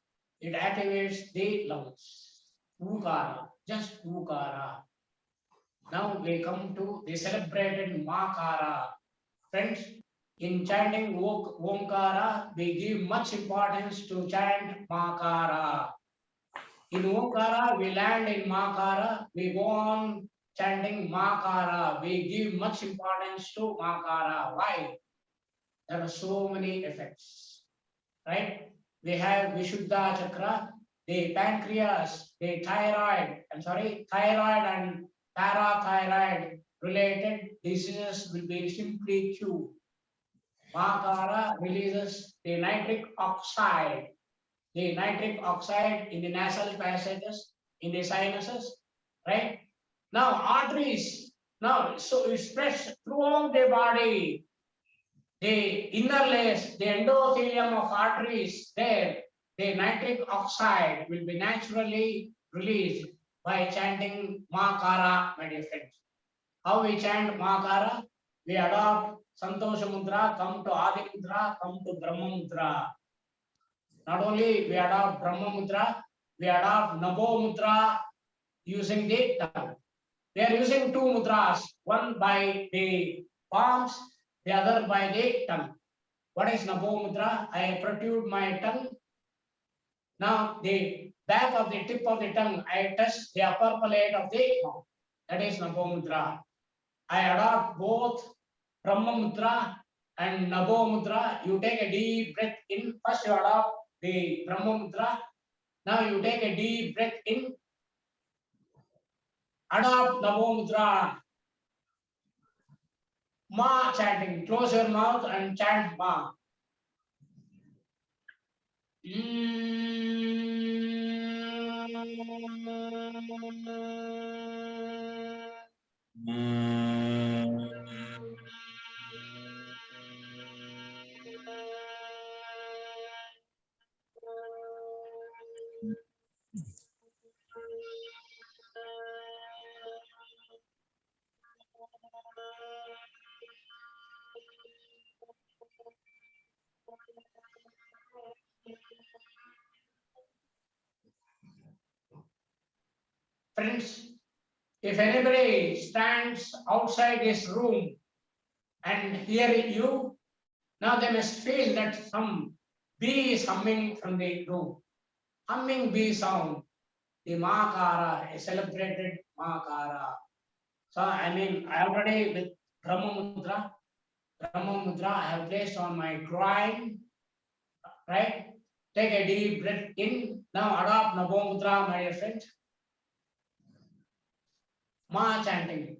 it activates the lungs. Omkara, just Omkara. Now we come to the celebrated Makara. Friends, in chanting Omkara, we give much importance to chant Makara. In Omkara, we land in Makara, we go on chanting Makara. We give much importance to Makara. Why? There are so many effects, right? We have Vishuddha Chakra, the pancreas, the thyroid, thyroid and parathyroid related diseases will be simply cured. Makara releases the nitric oxide in the nasal passages, in the sinuses, right? Now, arteries, now, so it spreads throughout the body. The inner layers, the endothelium of arteries, there, the nitric oxide will be naturally released by chanting Makara, my dear friends. How we chant Makara? We adopt Santosha Mudra, come to Adhi Mudra, come to Brahma Mudra. Not only we adopt Brahma Mudra, we adopt Nabo Mudra using the tongue. We are using two mudras, one by the palms, the other by the tongue. What is Nabo Mudra? I protrude my tongue. Now the back of the tip of the tongue, I touch the upper palate of the mouth. That is Nabo Mudra. I adopt both Brahma Mudra and Nabo Mudra. You take a deep breath in. First you adopt the Brahma Mudra. Now you take a deep breath in. Adopt Nabo Mudra. Ma chanting. Close your mouth and chant Ma. Friends, if anybody stands outside this room and hear you, now they must feel that some bee is humming from the room. Humming bee sound, the Makara, a celebrated Makara. So I mean, I already with Brahma Mudra, I have placed on my groin, right? Take a deep breath in. Now adopt Nabo Mudra, my dear friends. Ma chanting.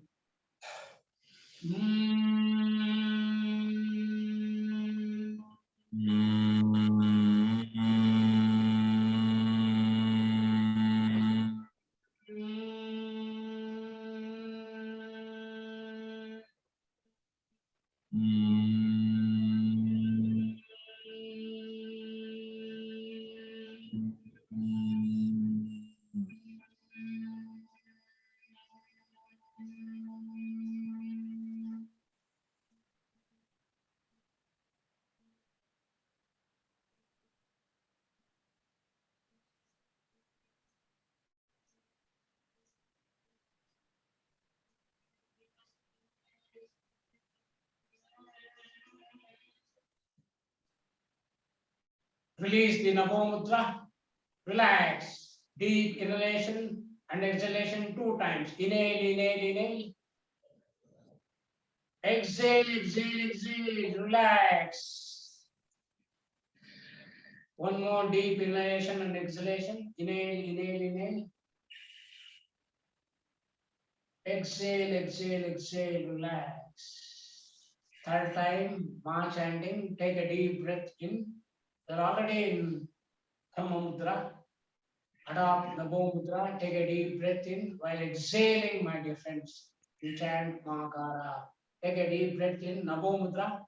Release the Nabo Mudra. Relax. Deep inhalation and exhalation 2 times. Inhale, inhale, inhale. Exhale, exhale, exhale. Relax. One more deep inhalation and exhalation. Inhale, inhale, inhale. Exhale, exhale, exhale. Relax. Third time, Ma chanting. Take a deep breath in. You're already in Brahma Mudra. Adopt Nabo Mudra. Take a deep breath in while exhaling, my dear friends. You chant Makara. Take a deep breath in Nabo Mudra.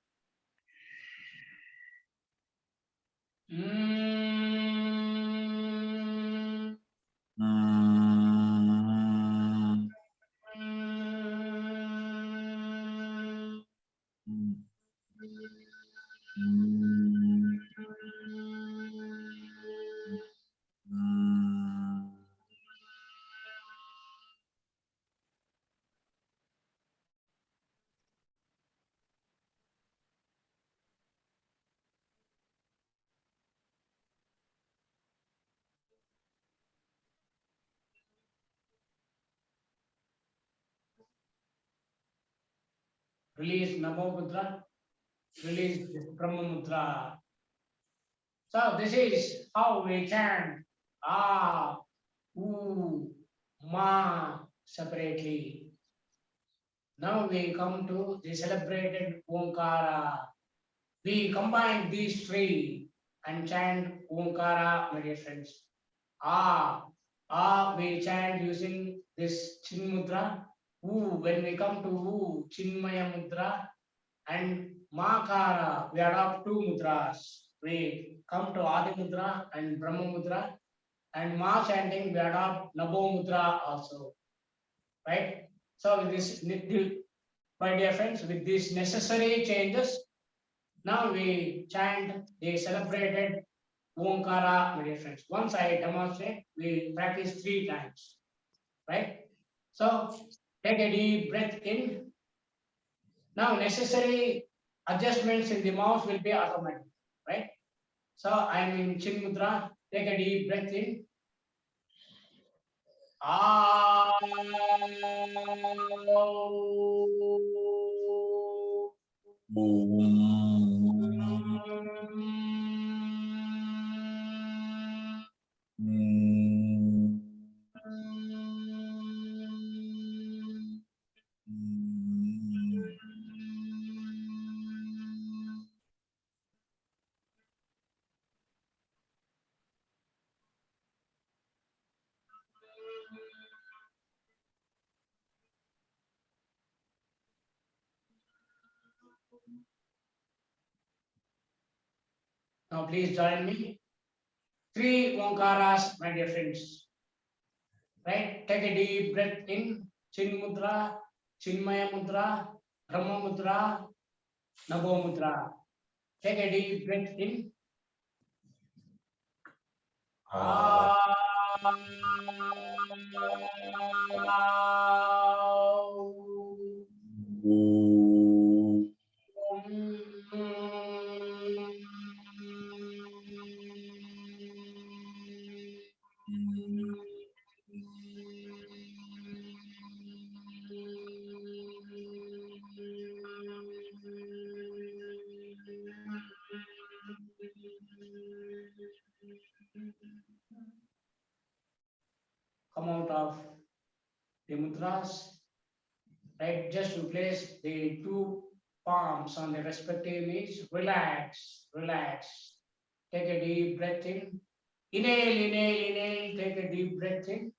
Release Namo Mudra. Release Brahma Mudra. So this is how we chant Ah, U, Ma separately. Now we come to the celebrated Omkara. We combine these three and chant Omkara, my dear friends. Ah, we chant using this Chin Mudra. When we come to Chinmaya Mudra, and Makara, we adopt two mudras. We come to Adhi Mudra and Brahma Mudra, and Ma chanting, we adopt Nabo Mudra also, right? So with this, my dear friends, with these necessary changes, now we chant the celebrated Omkara, my dear friends. Once I demonstrate, we practice 3 times, right? So take a deep breath in. Now necessary adjustments in the mouth will be automatic, right? So I'm in Chin Mudra. Take a deep breath in. Ah. Now please join me. 3 Omkaras, my dear friends. Right? Take a deep breath in. Chin Mudra, Chinmaya Mudra, Brahma Mudra, Nabo Mudra. Take a deep breath in. Come out of the mudras, right? Just to place the 2 palms on the respective knees. Relax, relax. Take a deep breath in. Inhale, inhale, inhale. Take a deep breath in.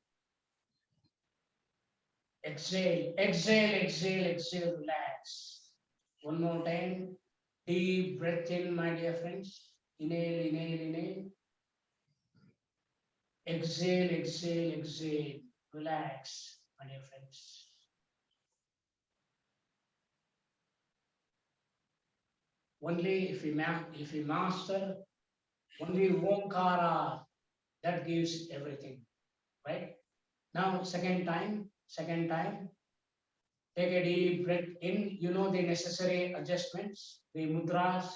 Exhale, exhale, exhale, exhale. Relax. One more time. Deep breath in, my dear friends. Inhale, inhale, inhale. Exhale, exhale, exhale. Relax, my dear friends. Only if we master only Omkara, that gives everything, right? Now, second time, take a deep breath in. You know the necessary adjustments, the mudras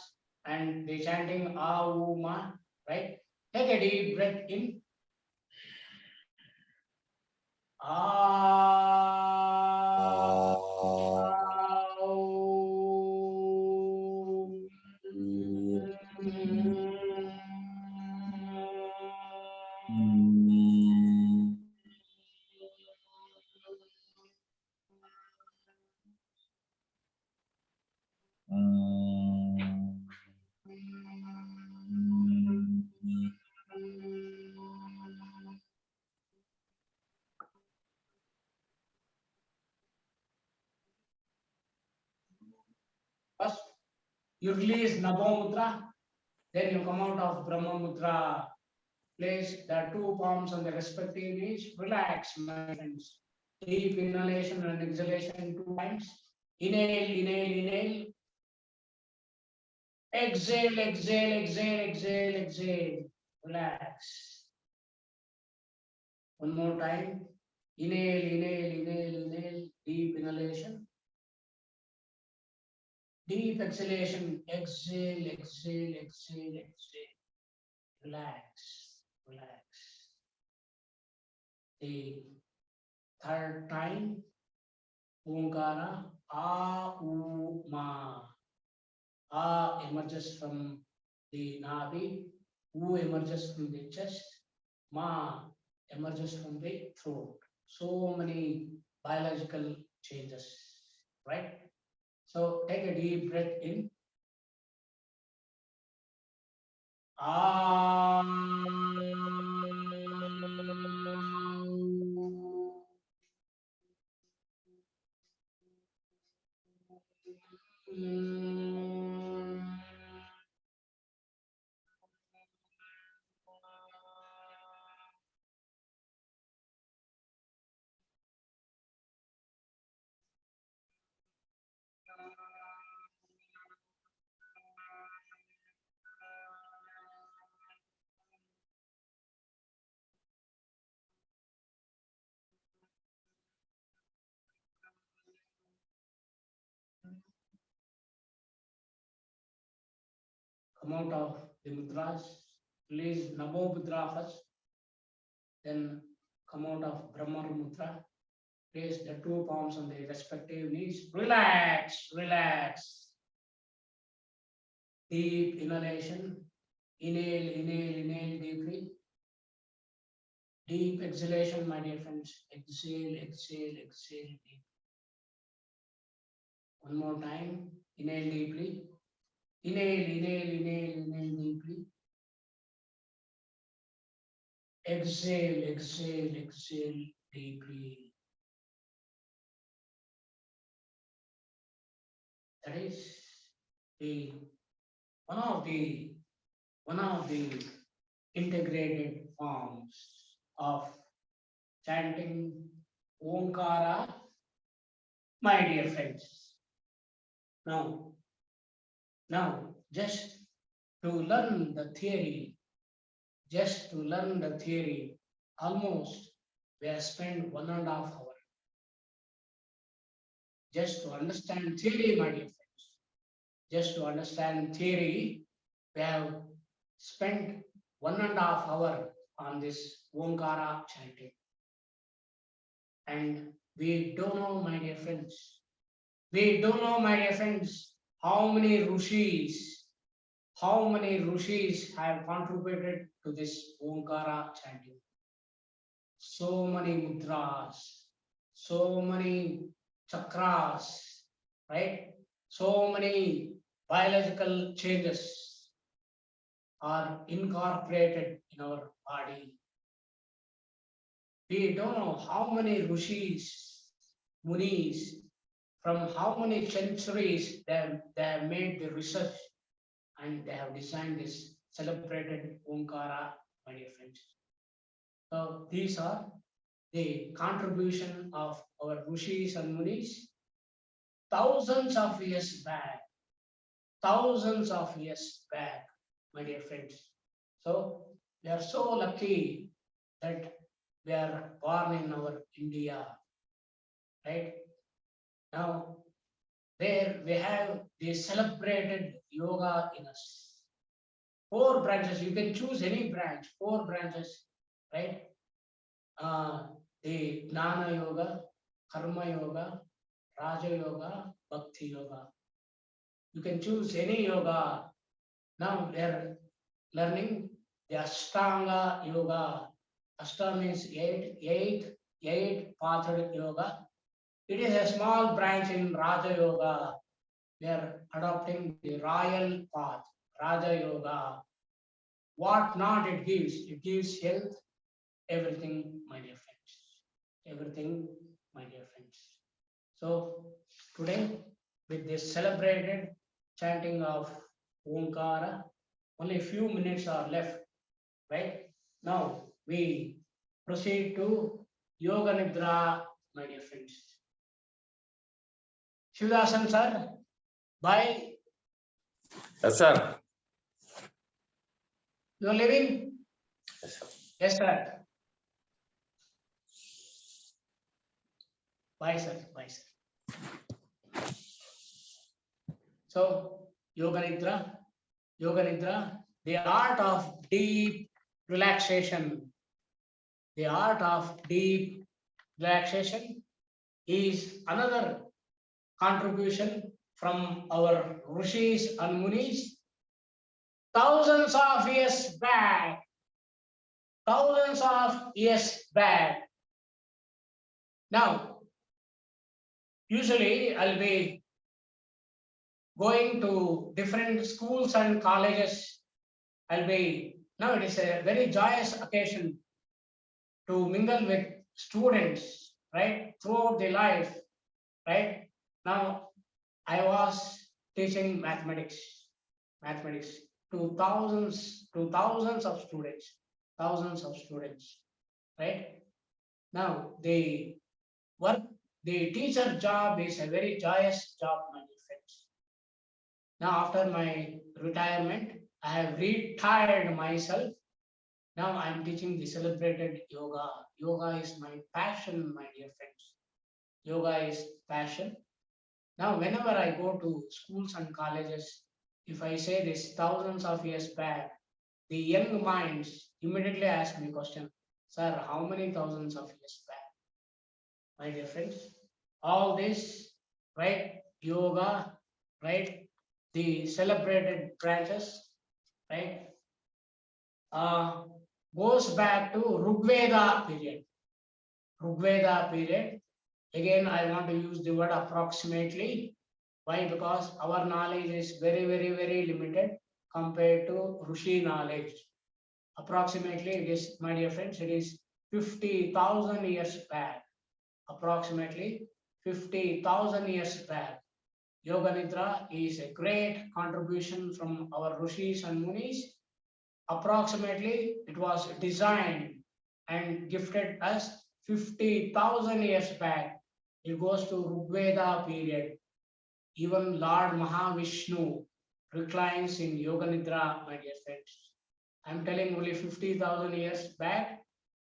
and the chanting Auma, right? Take a deep breath in. First, you release Nabo Mudra. Then you come out of Brahma Mudra. Place the two palms on the respective knees. Relax, my friends. Deep inhalation and exhalation 2 times. Inhale, inhale, inhale. Exhale, exhale, exhale, exhale, exhale. Relax. One more time. Inhale, inhale, inhale, inhale. Deep inhalation. Deep exhalation. Exhale, exhale, exhale, exhale. Relax, relax. The third time. Omkara. A, U, Ma. A emerges from the navi. U emerges from the chest. Ma emerges from the throat. So many biological changes, right? So take a deep breath in. Come out of the mudras. Please Namo Mudra first. Then come out of Brahma Mudra. Place the two palms on the respective knees. Relax, relax. Deep inhalation. Inhale, inhale, inhale deeply. Deep exhalation, my dear friends. Exhale, exhale, exhale deeply. One more time. Inhale deeply. Inhale, inhale, inhale, inhale deeply. Exhale, exhale, exhale deeply. That is the one of the integrated forms of chanting Omkara, my dear friends. Now, just to learn the theory, almost we have spent 1.5 hours. Just to understand theory, my dear friends. Just to understand theory, we have spent 1.5 hours on this Omkara chanting. And we don't know, my dear friends, how many rishis have contributed to this Omkara chanting. So many mudras, so many chakras, right? So many biological changes are incorporated in our body. We don't know how many rishis, munis, from how many centuries they have made the research and they have designed this celebrated Omkara, my dear friends. So these are the contribution of our rishis and munis thousands of years back, my dear friends. So we are so lucky that we are born in our India, right? Now, there we have the celebrated yoga in us. 4 branches, you can choose any branch, 4 branches, right? The Gnana Yoga, Karma Yoga, Raja Yoga, Bhakti Yoga. You can choose any yoga. Now we are learning the Ashtanga Yoga. Ashta means 8 pathed yoga. It is a small branch in Raja Yoga. We are adopting the royal path, Raja Yoga. What not it gives? It gives health, everything, my dear friends. Everything, my dear friends. So today, with this celebrated chanting of Omkara, only a few minutes are left, right? Now we proceed to Yoga Nidra, my dear friends. Shivasan sir, bye. Yes, sir. You are leaving? Yes, sir. Yes, sir. Bye, sir. Bye, sir. So, Yoga Nidra, the art of deep relaxation. The art of deep relaxation is another contribution from our Rishis and Munis thousands of years back. Thousands of years back. Now, usually I'll be going to different schools and colleges. Now it is a very joyous occasion to mingle with students, right, throughout their life, right? Now I was teaching mathematics to thousands of students, right? Now the work, the teacher job is a very joyous job, my dear friends. Now, after my retirement, I have retired myself. Now I am teaching the celebrated yoga. Yoga is my passion, my dear friends. Yoga is passion. Now, whenever I go to schools and colleges, if I say this thousands of years back, the young minds immediately ask me question, sir, how many thousands of years back? My dear friends, all this, right? Yoga, right? The celebrated branches, right? Goes back to Rigveda period. Rigveda period. Again, I want to use the word approximately. Why? Because our knowledge is very limited compared to Rishi knowledge. Approximately, it is, my dear friends, it is 50,000 years back. Approximately 50,000 years back. Yoga Nidra is a great contribution from our Rishis and Munis. Approximately, it was designed and gifted us 50,000 years back. It goes to Rigveda period. Even Lord Mahavishnu reclines in Yoga Nidra, my dear friends. I'm telling only 50,000 years back,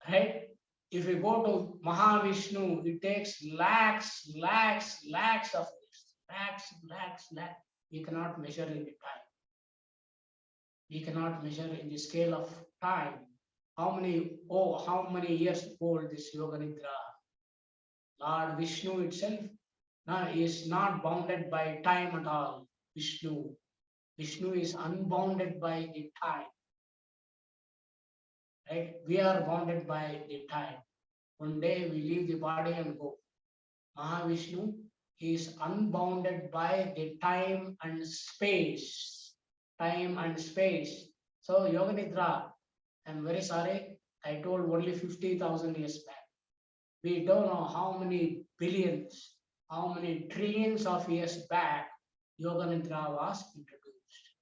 right? If we go to Mahavishnu, it takes lakhs of years. Lakhs. We cannot measure in the time. We cannot measure in the scale of time. How many years old this Yoga Nidra? Lord Vishnu itself is not bounded by time at all. Vishnu is unbounded by the time. Right? We are bounded by the time. One day we leave the body and go. Mahavishnu is unbounded by the time and space. Time and space. So Yoga Nidra, I'm very sorry, I told only 50,000 years back. We don't know how many billions, how many trillions of years back Yoga Nidra was introduced.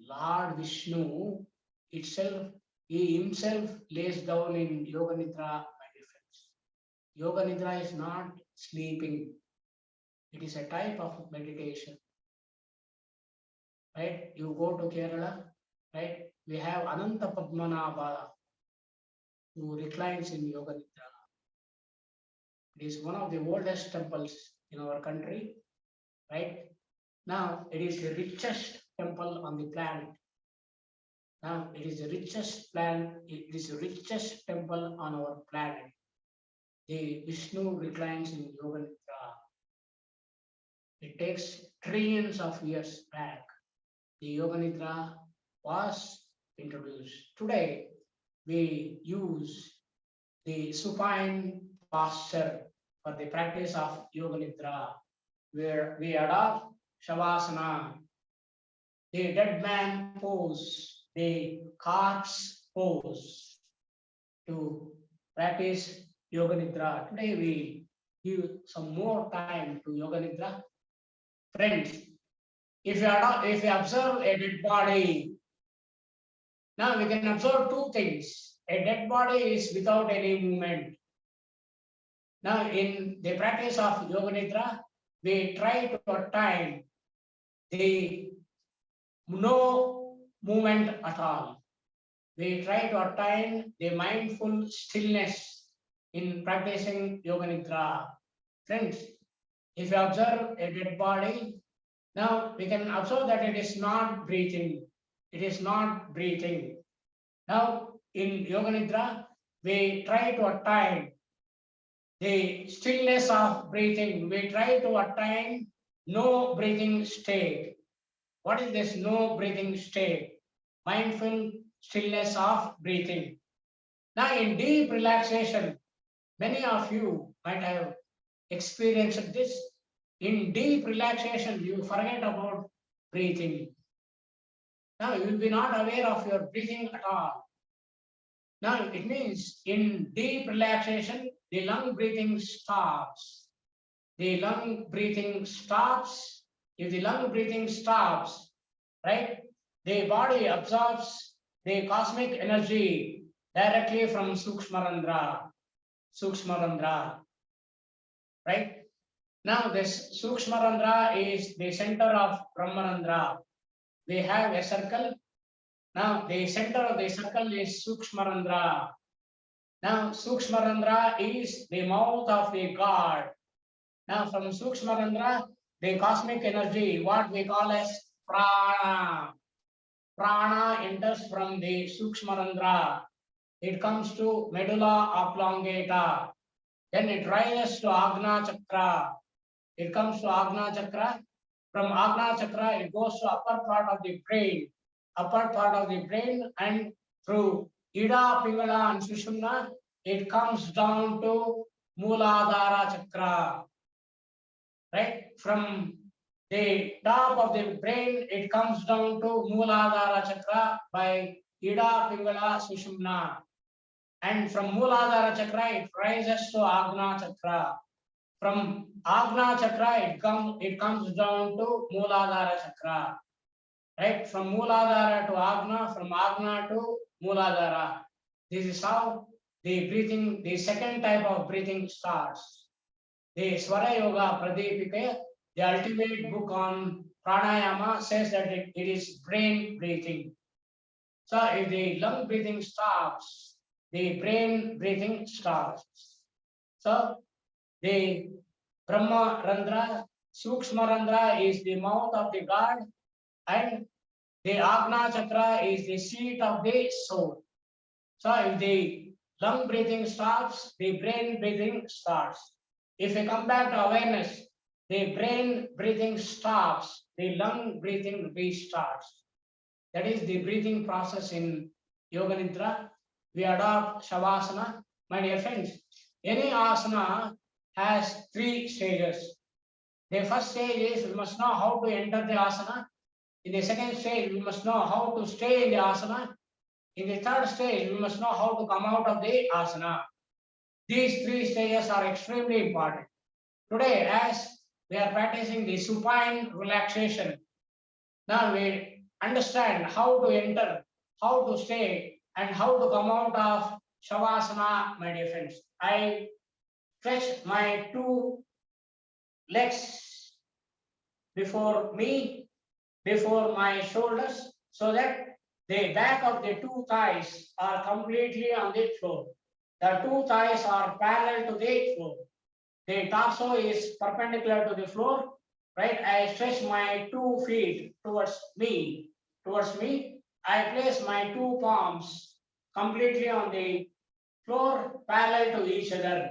Lord Vishnu itself, he himself lays down in Yoga Nidra, my dear friends. Yoga Nidra is not sleeping. It is a type of meditation. Right? You go to Kerala, right? We have Ananta Padmanabha who reclines in Yoga Nidra. It is one of the oldest temples in our country, right? Now it is the richest temple on the planet. Now it is the richest temple on our planet. The Vishnu reclines in Yoga Nidra. It takes trillions of years back. The Yoga Nidra was introduced. Today, we use the supine posture for the practice of Yoga Nidra, where we adopt Savasana, the dead man pose, the corpse pose to practice Yoga Nidra. Today, we give some more time to Yoga Nidra. Friends, if you observe a dead body, Now we can observe two things. A dead body is without any movement. Now in the practice of Yoga Nidra, we try to attain the no movement at all. We try to attain the mindful stillness in practicing Yoga Nidra. Friends, if you observe a dead body, now we can observe that it is not breathing. It is not breathing. Now in Yoga Nidra, we try to attain the stillness of breathing. We try to attain no breathing state. What is this no breathing state? Mindful stillness of breathing. Now in deep relaxation, many of you might have experienced this. In deep relaxation, you forget about breathing. Now you will be not aware of your breathing at all. Now it means in deep relaxation, the lung breathing stops. The lung breathing stops. If the lung breathing stops, right, the body absorbs the cosmic energy directly from Sukshmarandra. Sukshmarandra, right? Now this Sukshmarandra is the center of Brahmarandra. We have a circle. Now the center of the circle is Sukshmarandra. Now Sukshmarandra is the mouth of the God. Now from Sukshmarandra, the cosmic energy, what we call as prana. Prana enters from the Sukshmarandra. It comes to medulla oblongata. Then it rises to Agna Chakra. It comes to Agna Chakra. From Agna Chakra, it goes to upper part of the brain. Upper part of the brain, and through Ida, Pingala and Sushumna, it comes down to Mooladhara Chakra. Right? From the top of the brain, it comes down to Mooladhara Chakra by Ida, Pingala, Sushumna. And from Mooladhara Chakra, it rises to Agna Chakra. From Agna Chakra, it comes down to Mooladhara Chakra. Right? From Mooladhara to Agna, from Agna to Mooladhara. This is how the breathing, the second type of breathing starts. The Swara Yoga Pradipika, the ultimate book on pranayama, says that it is brain breathing. So if the lung breathing stops, the brain breathing starts. So the Brahma Randra, Sukshma Randra is the mouth of the God, and the Agna Chakra is the seat of the soul. So if the lung breathing stops, the brain breathing starts. If we come back to awareness, the brain breathing stops, the lung breathing restarts. That is the breathing process in Yoga Nidra. We adopt Savasana. My dear friends, any asana has three stages. The first stage is we must know how to enter the asana. In the second stage, we must know how to stay in the asana. In the third stage, we must know how to come out of the asana. These three stages are extremely important. Today, as we are practicing the supine relaxation, now we understand how to enter, how to stay, and how to come out of Shavasana, my dear friends. I stretch my two legs before me, before my shoulders, so that the back of the two thighs are completely on the floor. The two thighs are parallel to the floor. The torso is perpendicular to the floor, right? I stretch my 2 feet towards me. I place my two palms completely on the floor, parallel to each other.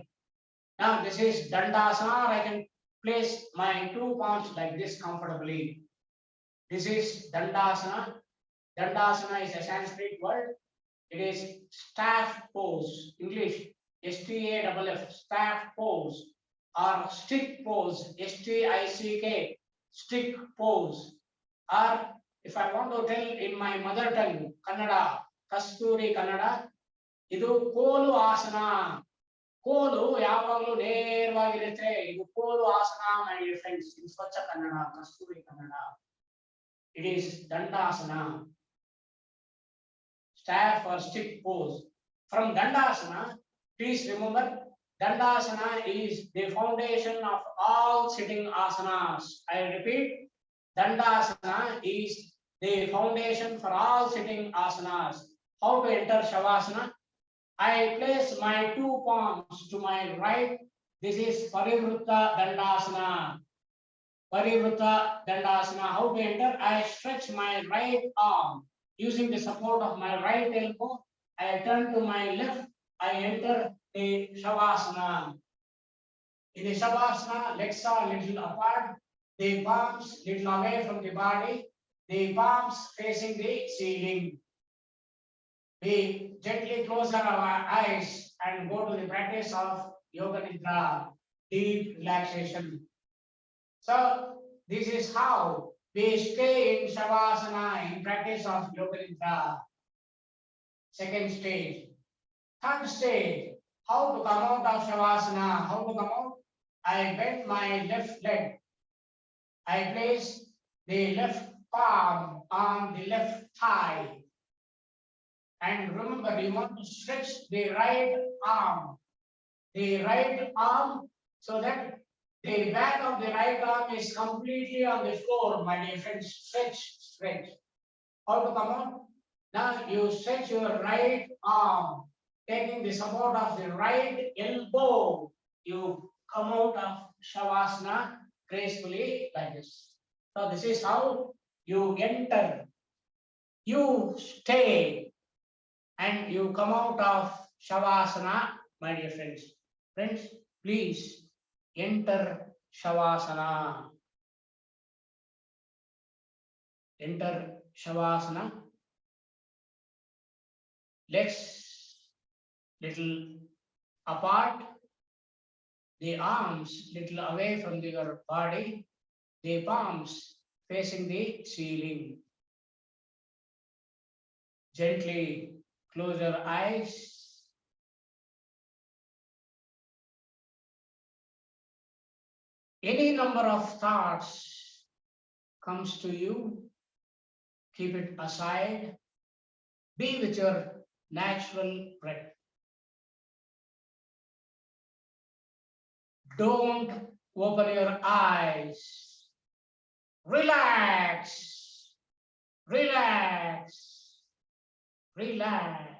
Now this is Dandasana. I can place my two palms like this comfortably. This is Dandasana. Dandasana is a Sanskrit word. It is staff pose. English, STAFF, staff pose, or stick pose, STICK, stick pose. Or if I want to tell in my mother tongue, Kannada, Kasturi Kannada, idu Kolu Asana. Kolu yavaglu ನೇರವಾಗಿರುತ್ತೆ. Idu Kolu Asana, my dear friends, in Swacha Kannada, Kasturi Kannada. It is Dandasana. staff or stick pose. From Dandasana, please remember, Dandasana is the foundation of all sitting asanas. I repeat, Dandasana is the foundation for all sitting asanas. How to enter Shavasana? I place my two palms to my right. This is Parivritta Dandasana. Parivritta Dandasana. How to enter? I stretch my right arm using the support of my right elbow. I turn to my left. I enter the Shavasana. In the Savasana, legs are little apart, the palms little away from the body, the palms facing the ceiling. We gently close our eyes and go to the practice of Yoga Nidra, deep relaxation. So, this is how we stay in Savasana in practice of Yoga Nidra. Second stage. Third stage, how to come out of Savasana. How to come out? I bend my left leg. I place the left palm on the left thigh. And remember, you want to stretch the right arm. The right arm so that the back of the right arm is completely on the floor, my dear friends. Stretch, stretch. How to come out? Now you stretch your right arm, taking the support of the right elbow. You come out of Shavasana gracefully like this. So this is how you enter, you stay, and you come out of Shavasana, my dear friends. Friends, please enter Shavasana. Enter Shavasana. Legs little apart, the arms little away from your body, the palms facing the ceiling. Gently close your eyes. Any number of thoughts comes to you, keep it aside. Be with your natural breath. Don't open your eyes. Relax, relax, relax.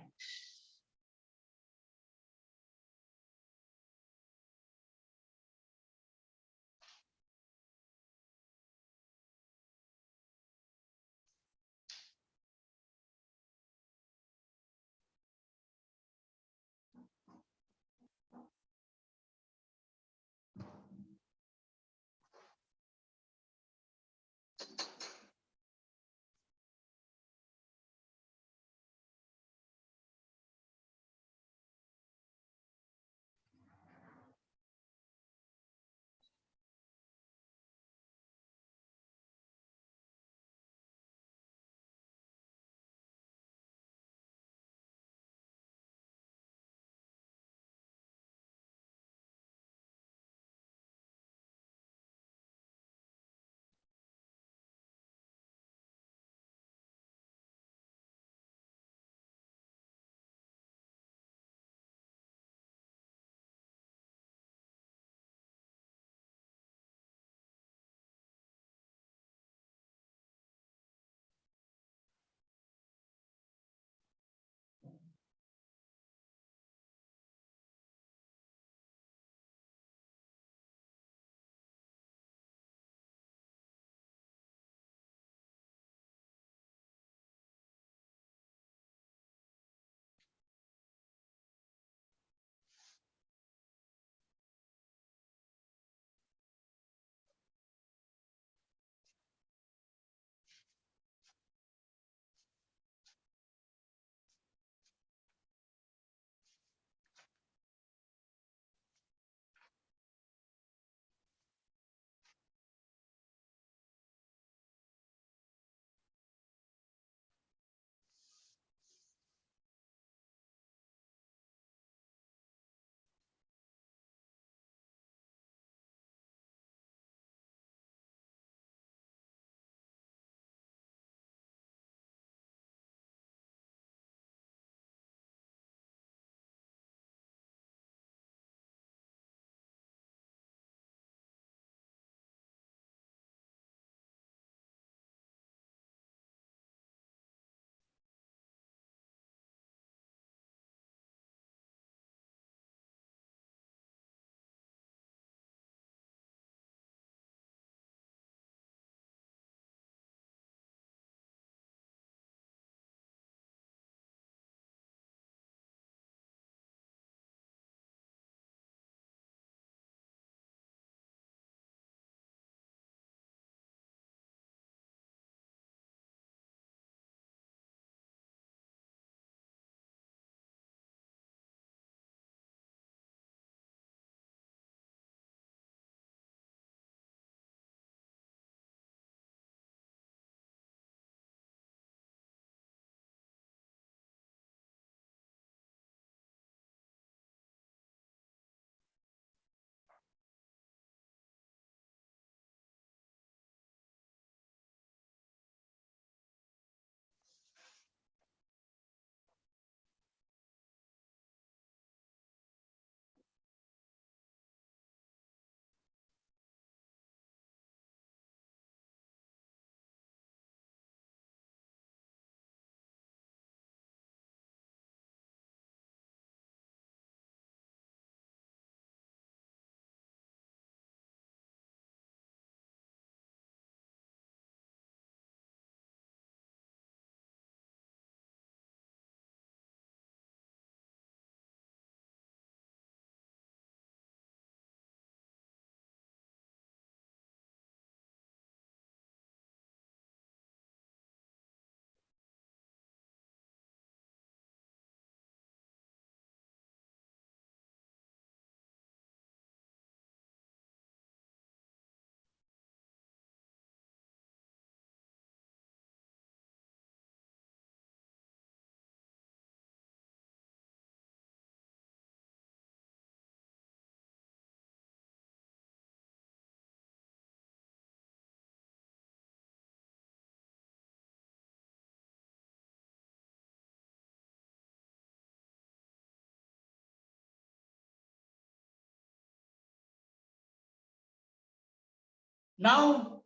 Now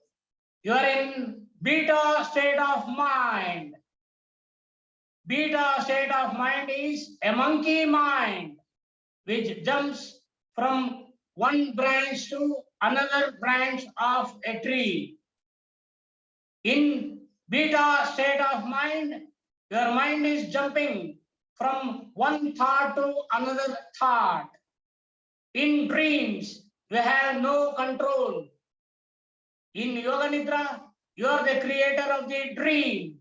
you are in beta state of mind. Beta state of mind is a monkey mind which jumps from one branch to another branch of a tree. In beta state of mind, your mind is jumping from one thought to another thought. In dreams, you have no control. In Yoga Nidra, you are the creator of the dream.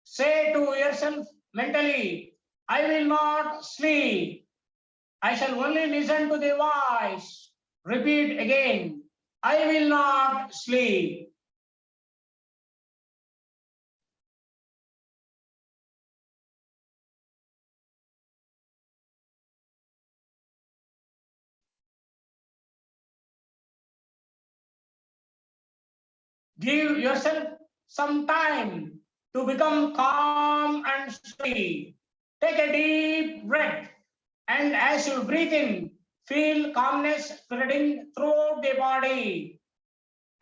Say to yourself mentally, I will not sleep. I shall only listen to the voice. Repeat again, I will not sleep. Give yourself some time to become calm and steady. Take a deep breath, and as you breathe in, feel calmness spreading throughout the body.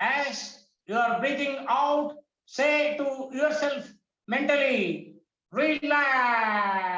As you are breathing out, say to yourself mentally, relax.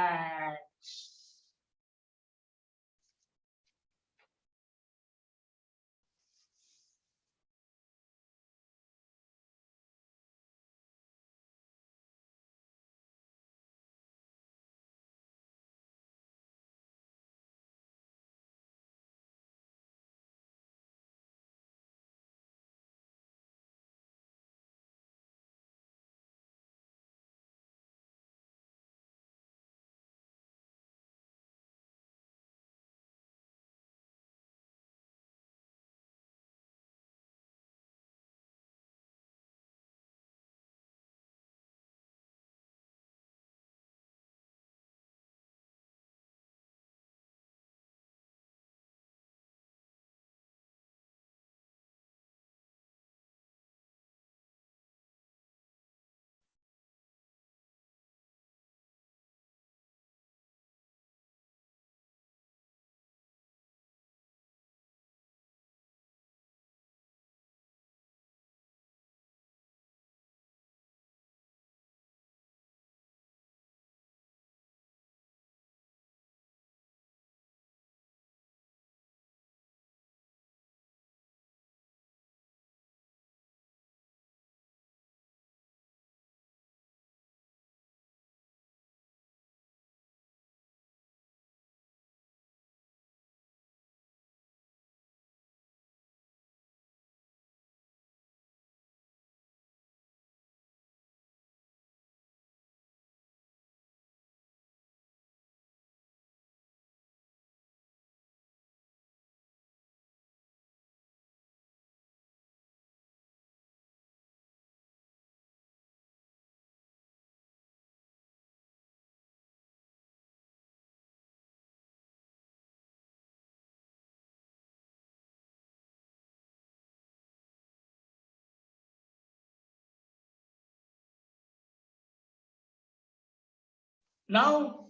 Now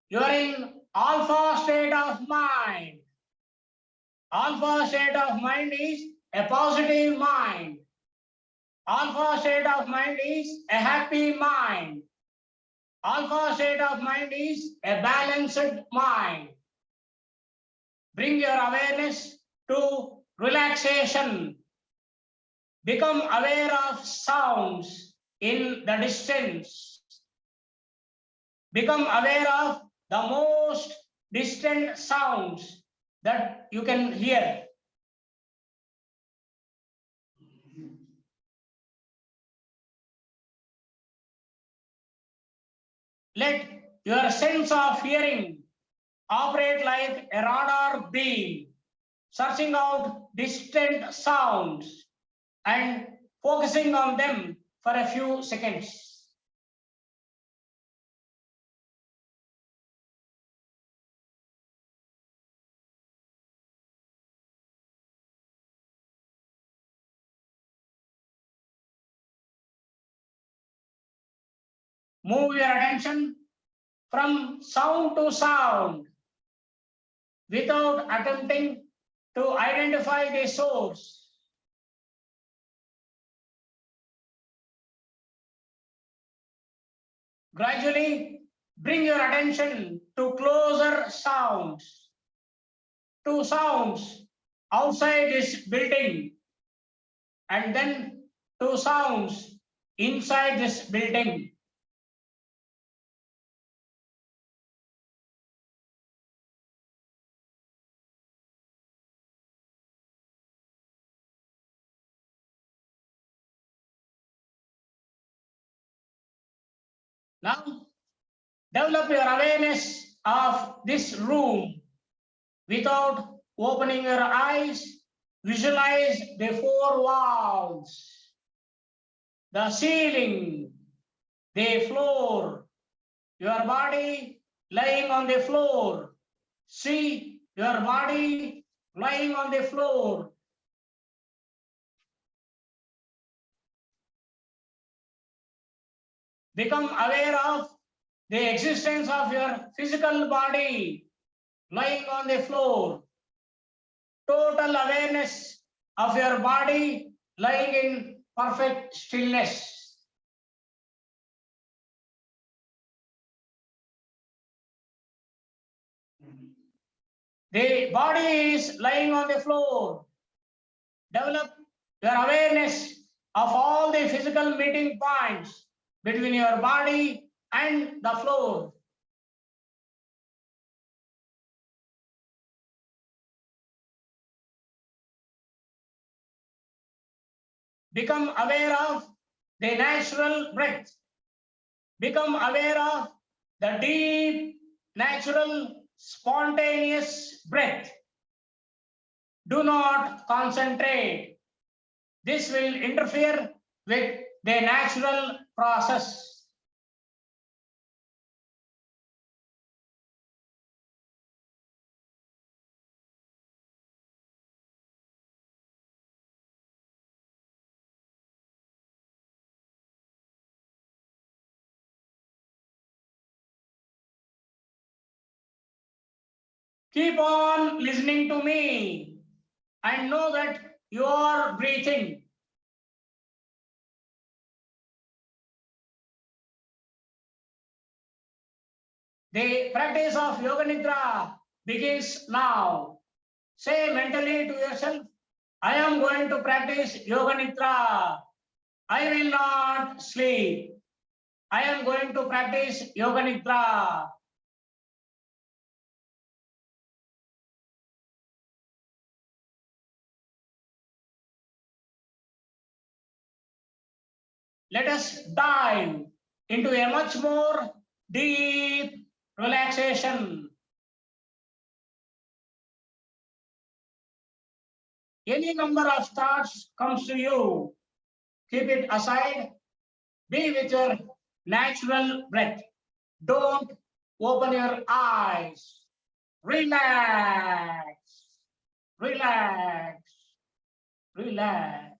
you are in alpha state of mind. Alpha state of mind is a positive mind. Alpha state of mind is a happy mind. Alpha state of mind is a balanced mind. Bring your awareness to relaxation. Become aware of sounds in the distance. Become aware of the most distant sounds that you can hear. Let your sense of hearing operate like a radar beam, searching out distant sounds and focusing on them for a few seconds. Move your attention from sound to sound without attempting to identify the source. Gradually, bring your attention to closer sounds, to sounds outside this building, and then to sounds inside this building. Now, develop your awareness of this room without opening your eyes. Visualize the four walls, the ceiling, the floor, your body lying on the floor. See your body lying on the floor. Become aware of the existence of your physical body lying on the floor. Total awareness of your body lying in perfect stillness. The body is lying on the floor. Develop your awareness of all the physical meeting points between your body and the floor. Become aware of the natural breath. Become aware of the deep, natural, spontaneous breath. Do not concentrate. This will interfere with the natural process. Keep on listening to me and know that you are breathing. The practice of Yoga Nidra begins now. Say mentally to yourself, I am going to practice Yoga Nidra. I will not sleep. I am going to practice Yoga Nidra. Let us dive into a much more deep relaxation. Any number of thoughts comes to you, keep it aside. Be with your natural breath. Don't open your eyes. Relax, relax, relax.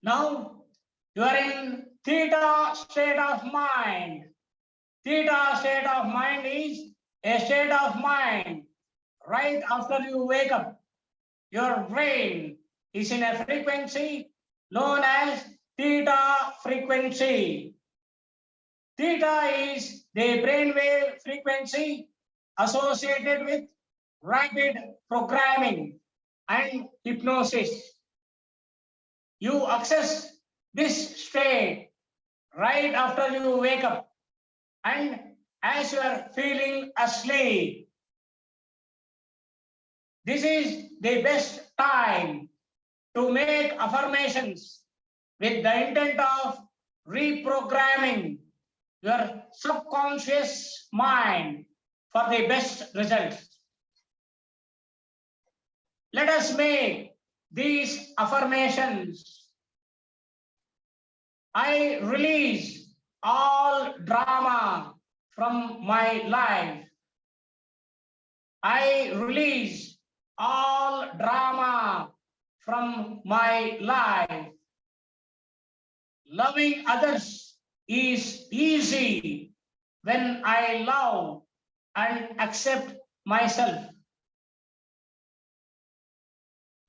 Now you are in theta state of mind. Theta state of mind is a state of mind right after you wake up. Your brain is in a frequency known as theta frequency. Theta is the brainwave frequency associated with rapid programming and hypnosis. You access this state right after you wake up and as you are feeling asleep. This is the best time to make affirmations with the intent of reprogramming your subconscious mind for the best results. Let us make these affirmations. I release all drama from my life. I release all drama from my life. Loving others is easy when I love and accept myself.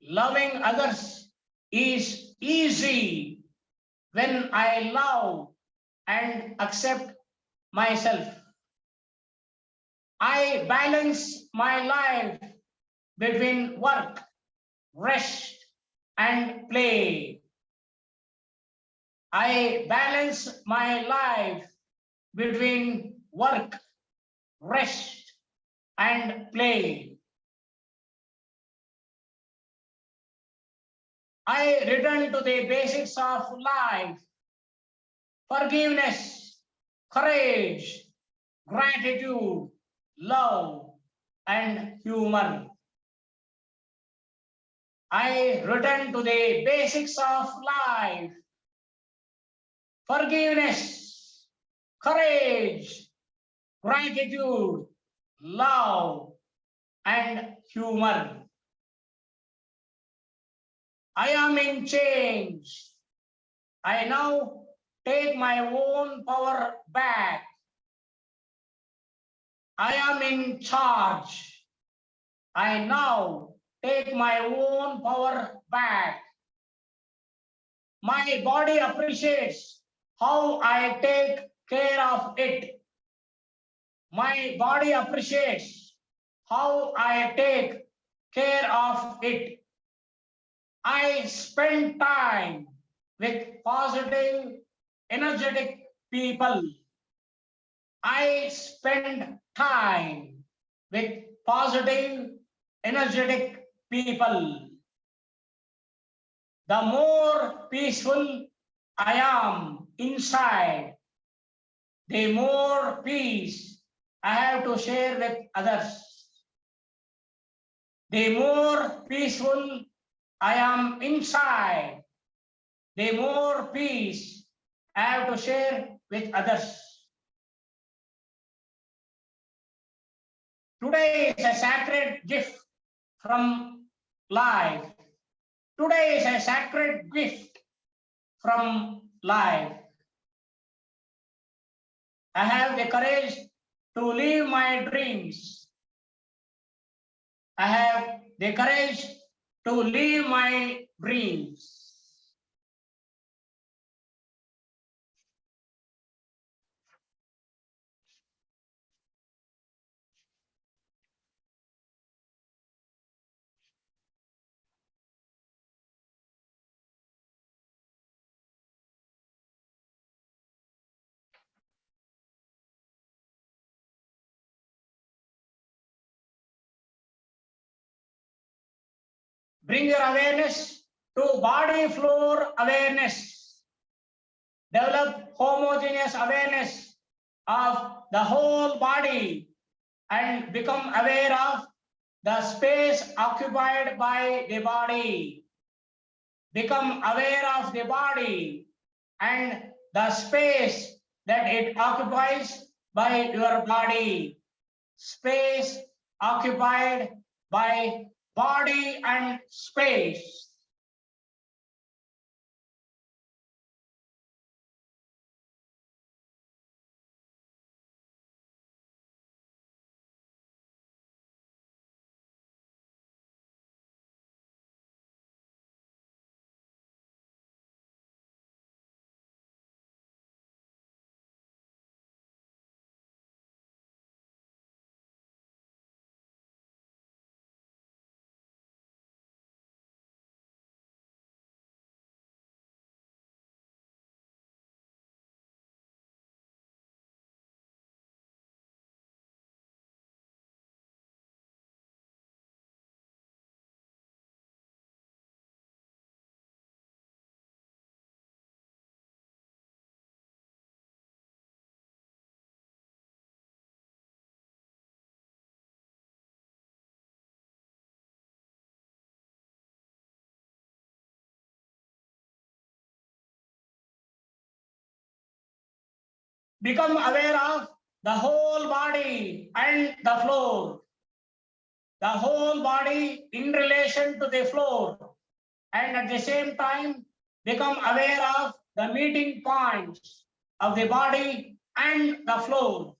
Loving others is easy when I love and accept myself. I balance my life between work, rest, and play. I balance my life between work, rest, and play. I return to the basics of life: forgiveness, courage, gratitude, love, and humor. I return to the basics of life: forgiveness, courage, gratitude, love, and humor. I am in change. I now take my own power back. I am in charge. I now take my own power back. My body appreciates how I take care of it. My body appreciates how I take care of it. I spend time with positive, energetic people. I spend time with positive, energetic people. The more peaceful I am inside, the more peace I have to share with others. The more peaceful I am inside, the more peace I have to share with others. Today is a sacred gift from life. Today is a sacred gift from life. I have the courage to live my dreams. I have the courage to live my dreams. Bring your awareness to body floor awareness. Develop homogeneous awareness of the whole body and become aware of the space occupied by the body. Become aware of the body and the space that it occupies by your body. Space occupied by body and space. become aware of the whole body and the floor. The whole body in relation to the floor, and at the same time become aware of the meeting points of the body and the floor.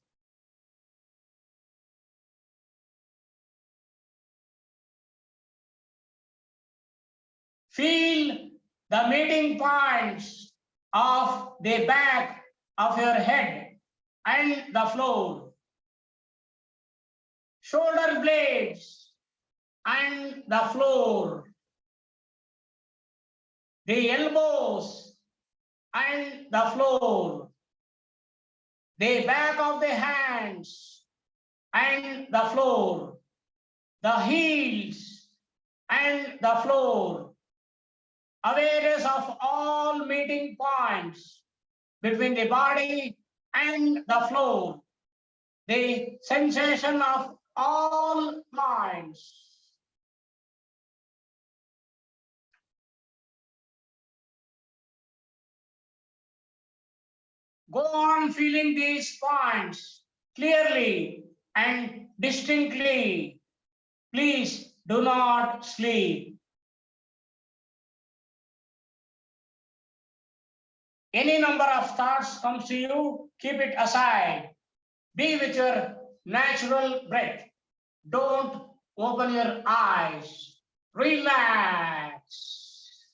Feel the meeting points of the back of your head and the floor. Shoulder blades and the floor. The elbows and the floor. The back of the hands and the floor. The heels and the floor. Awareness of all meeting points between the body and the floor. The sensation of all points. Go on feeling these points clearly and distinctly. Please do not sleep. Any number of thoughts comes to you, keep it aside. Be with your natural breath. Don't open your eyes. Relax.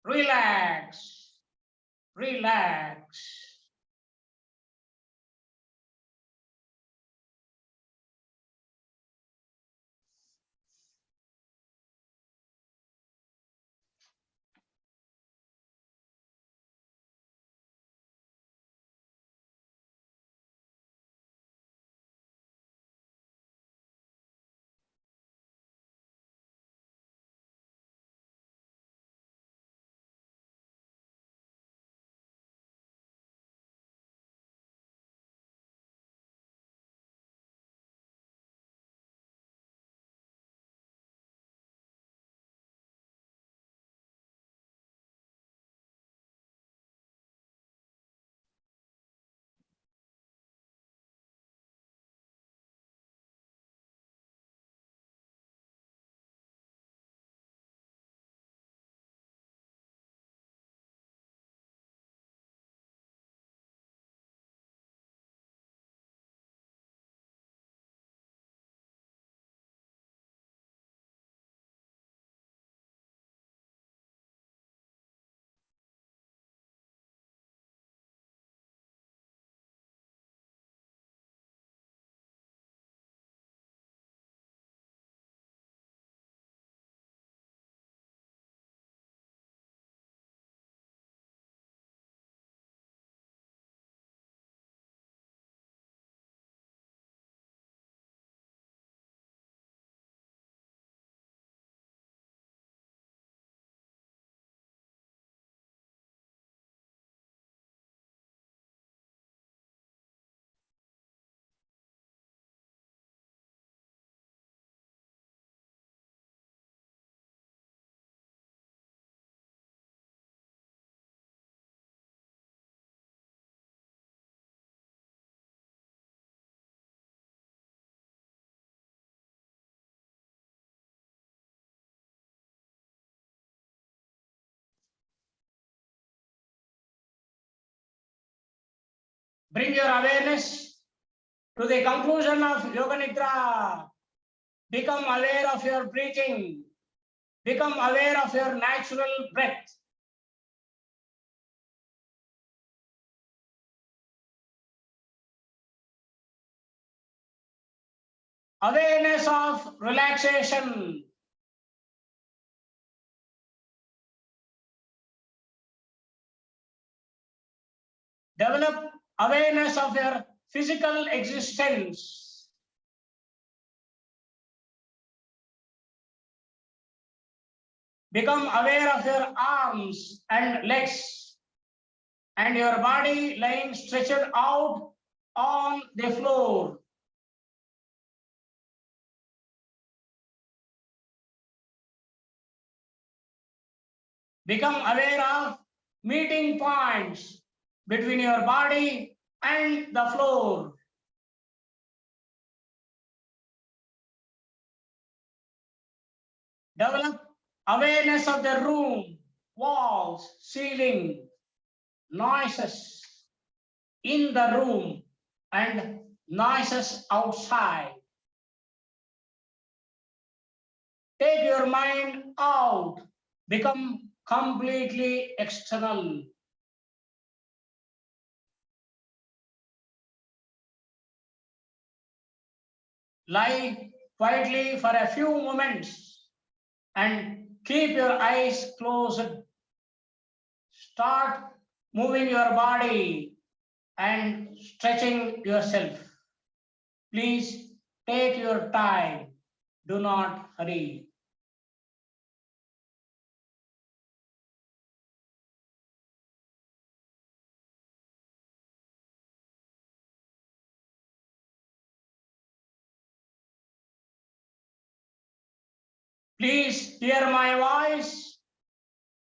Relax. Relax. Bring your awareness to the conclusion of Yoga Nidra. Become aware of your breathing. Become aware of your natural breath. Awareness of relaxation. Develop awareness of your physical existence. Become aware of your arms and legs and your body lying stretched out on the floor. Become aware of meeting points between your body and the floor. Develop awareness of the room, walls, ceiling, noises in the room and noises outside. Take your mind out, become completely external. Lie quietly for a few moments and keep your eyes closed. Start moving your body and stretching yourself. Please take your time. Do not hurry. Please hear my voice.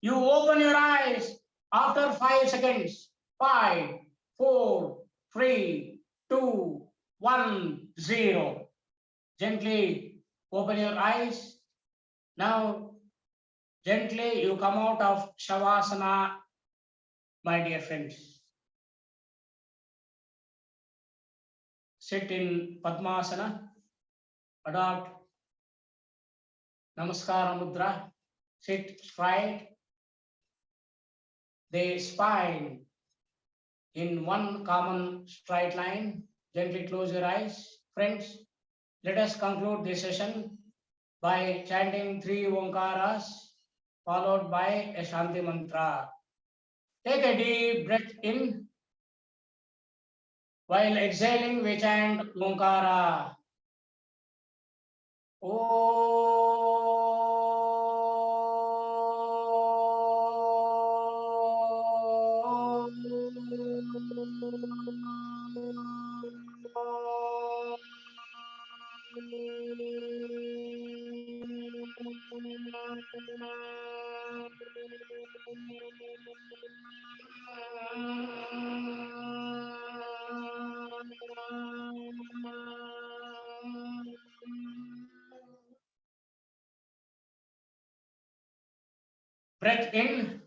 You open your eyes after 5 seconds. 5, 4, 3, 2, 1, 0. Gently open your eyes. Now, gently you come out of Savasana, my dear friends. Sit in Padmasana. Adopt Namaskara Mudra. Sit straight. The spine in one common straight line. Gently close your eyes. Friends, let us conclude this session by chanting 3 Omkaras followed by a Shanti Mantra. Take a deep breath in. While exhaling, we chant Omkara. Breath in.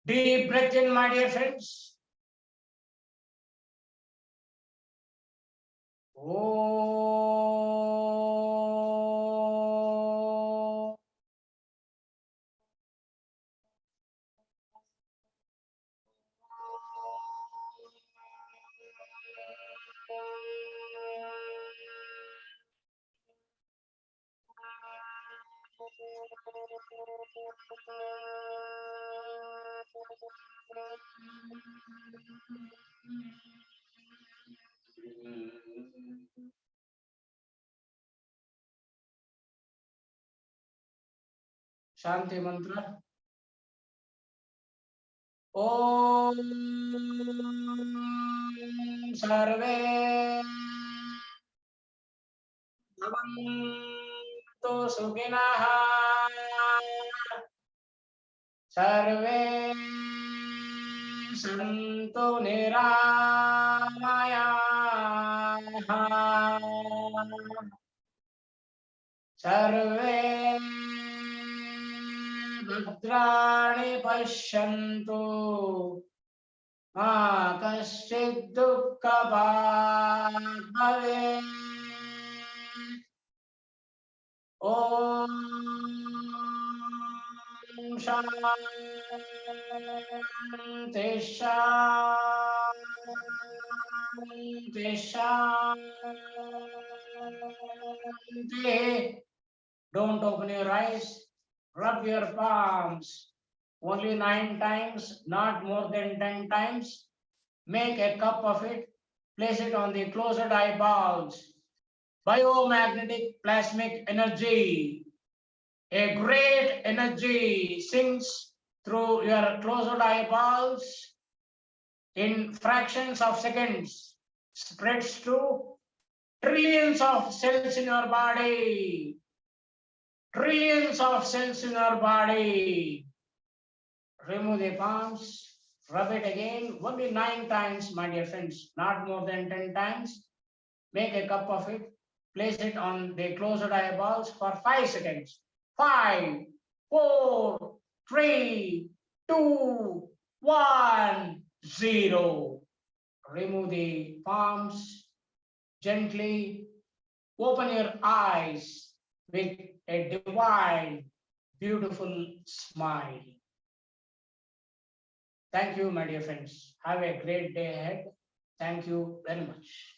Deep breath in, my dear friends. Shanti Mantra. Om Sarve Bhavantu Sukhinah Sarve Santu Niramayah Sarve Bhadrani Pashyantu Ma Kaschid Dukkha Bhavet Om Shanti Shanti Shanti. Don't open your eyes. Rub your palms. only 9 times, not more than 10 times. Make a cup of it, place it on the closed eyeballs. Biomagnetic plasmic energy, a great energy sinks through your closed eyeballs in fractions of seconds, spreads to trillions of cells in your body. Trillions of cells in your body. Remove the palms, rub it again, only 9 times, my dear friends, not more than 10 times. Make a cup of it, place it on the closed eyeballs for 5 seconds. 5, 4, 3, 2, 1, 0. Remove the palms gently. Open your eyes with a divine, beautiful smile. Thank you, my dear friends. Have a great day ahead. Thank you very much.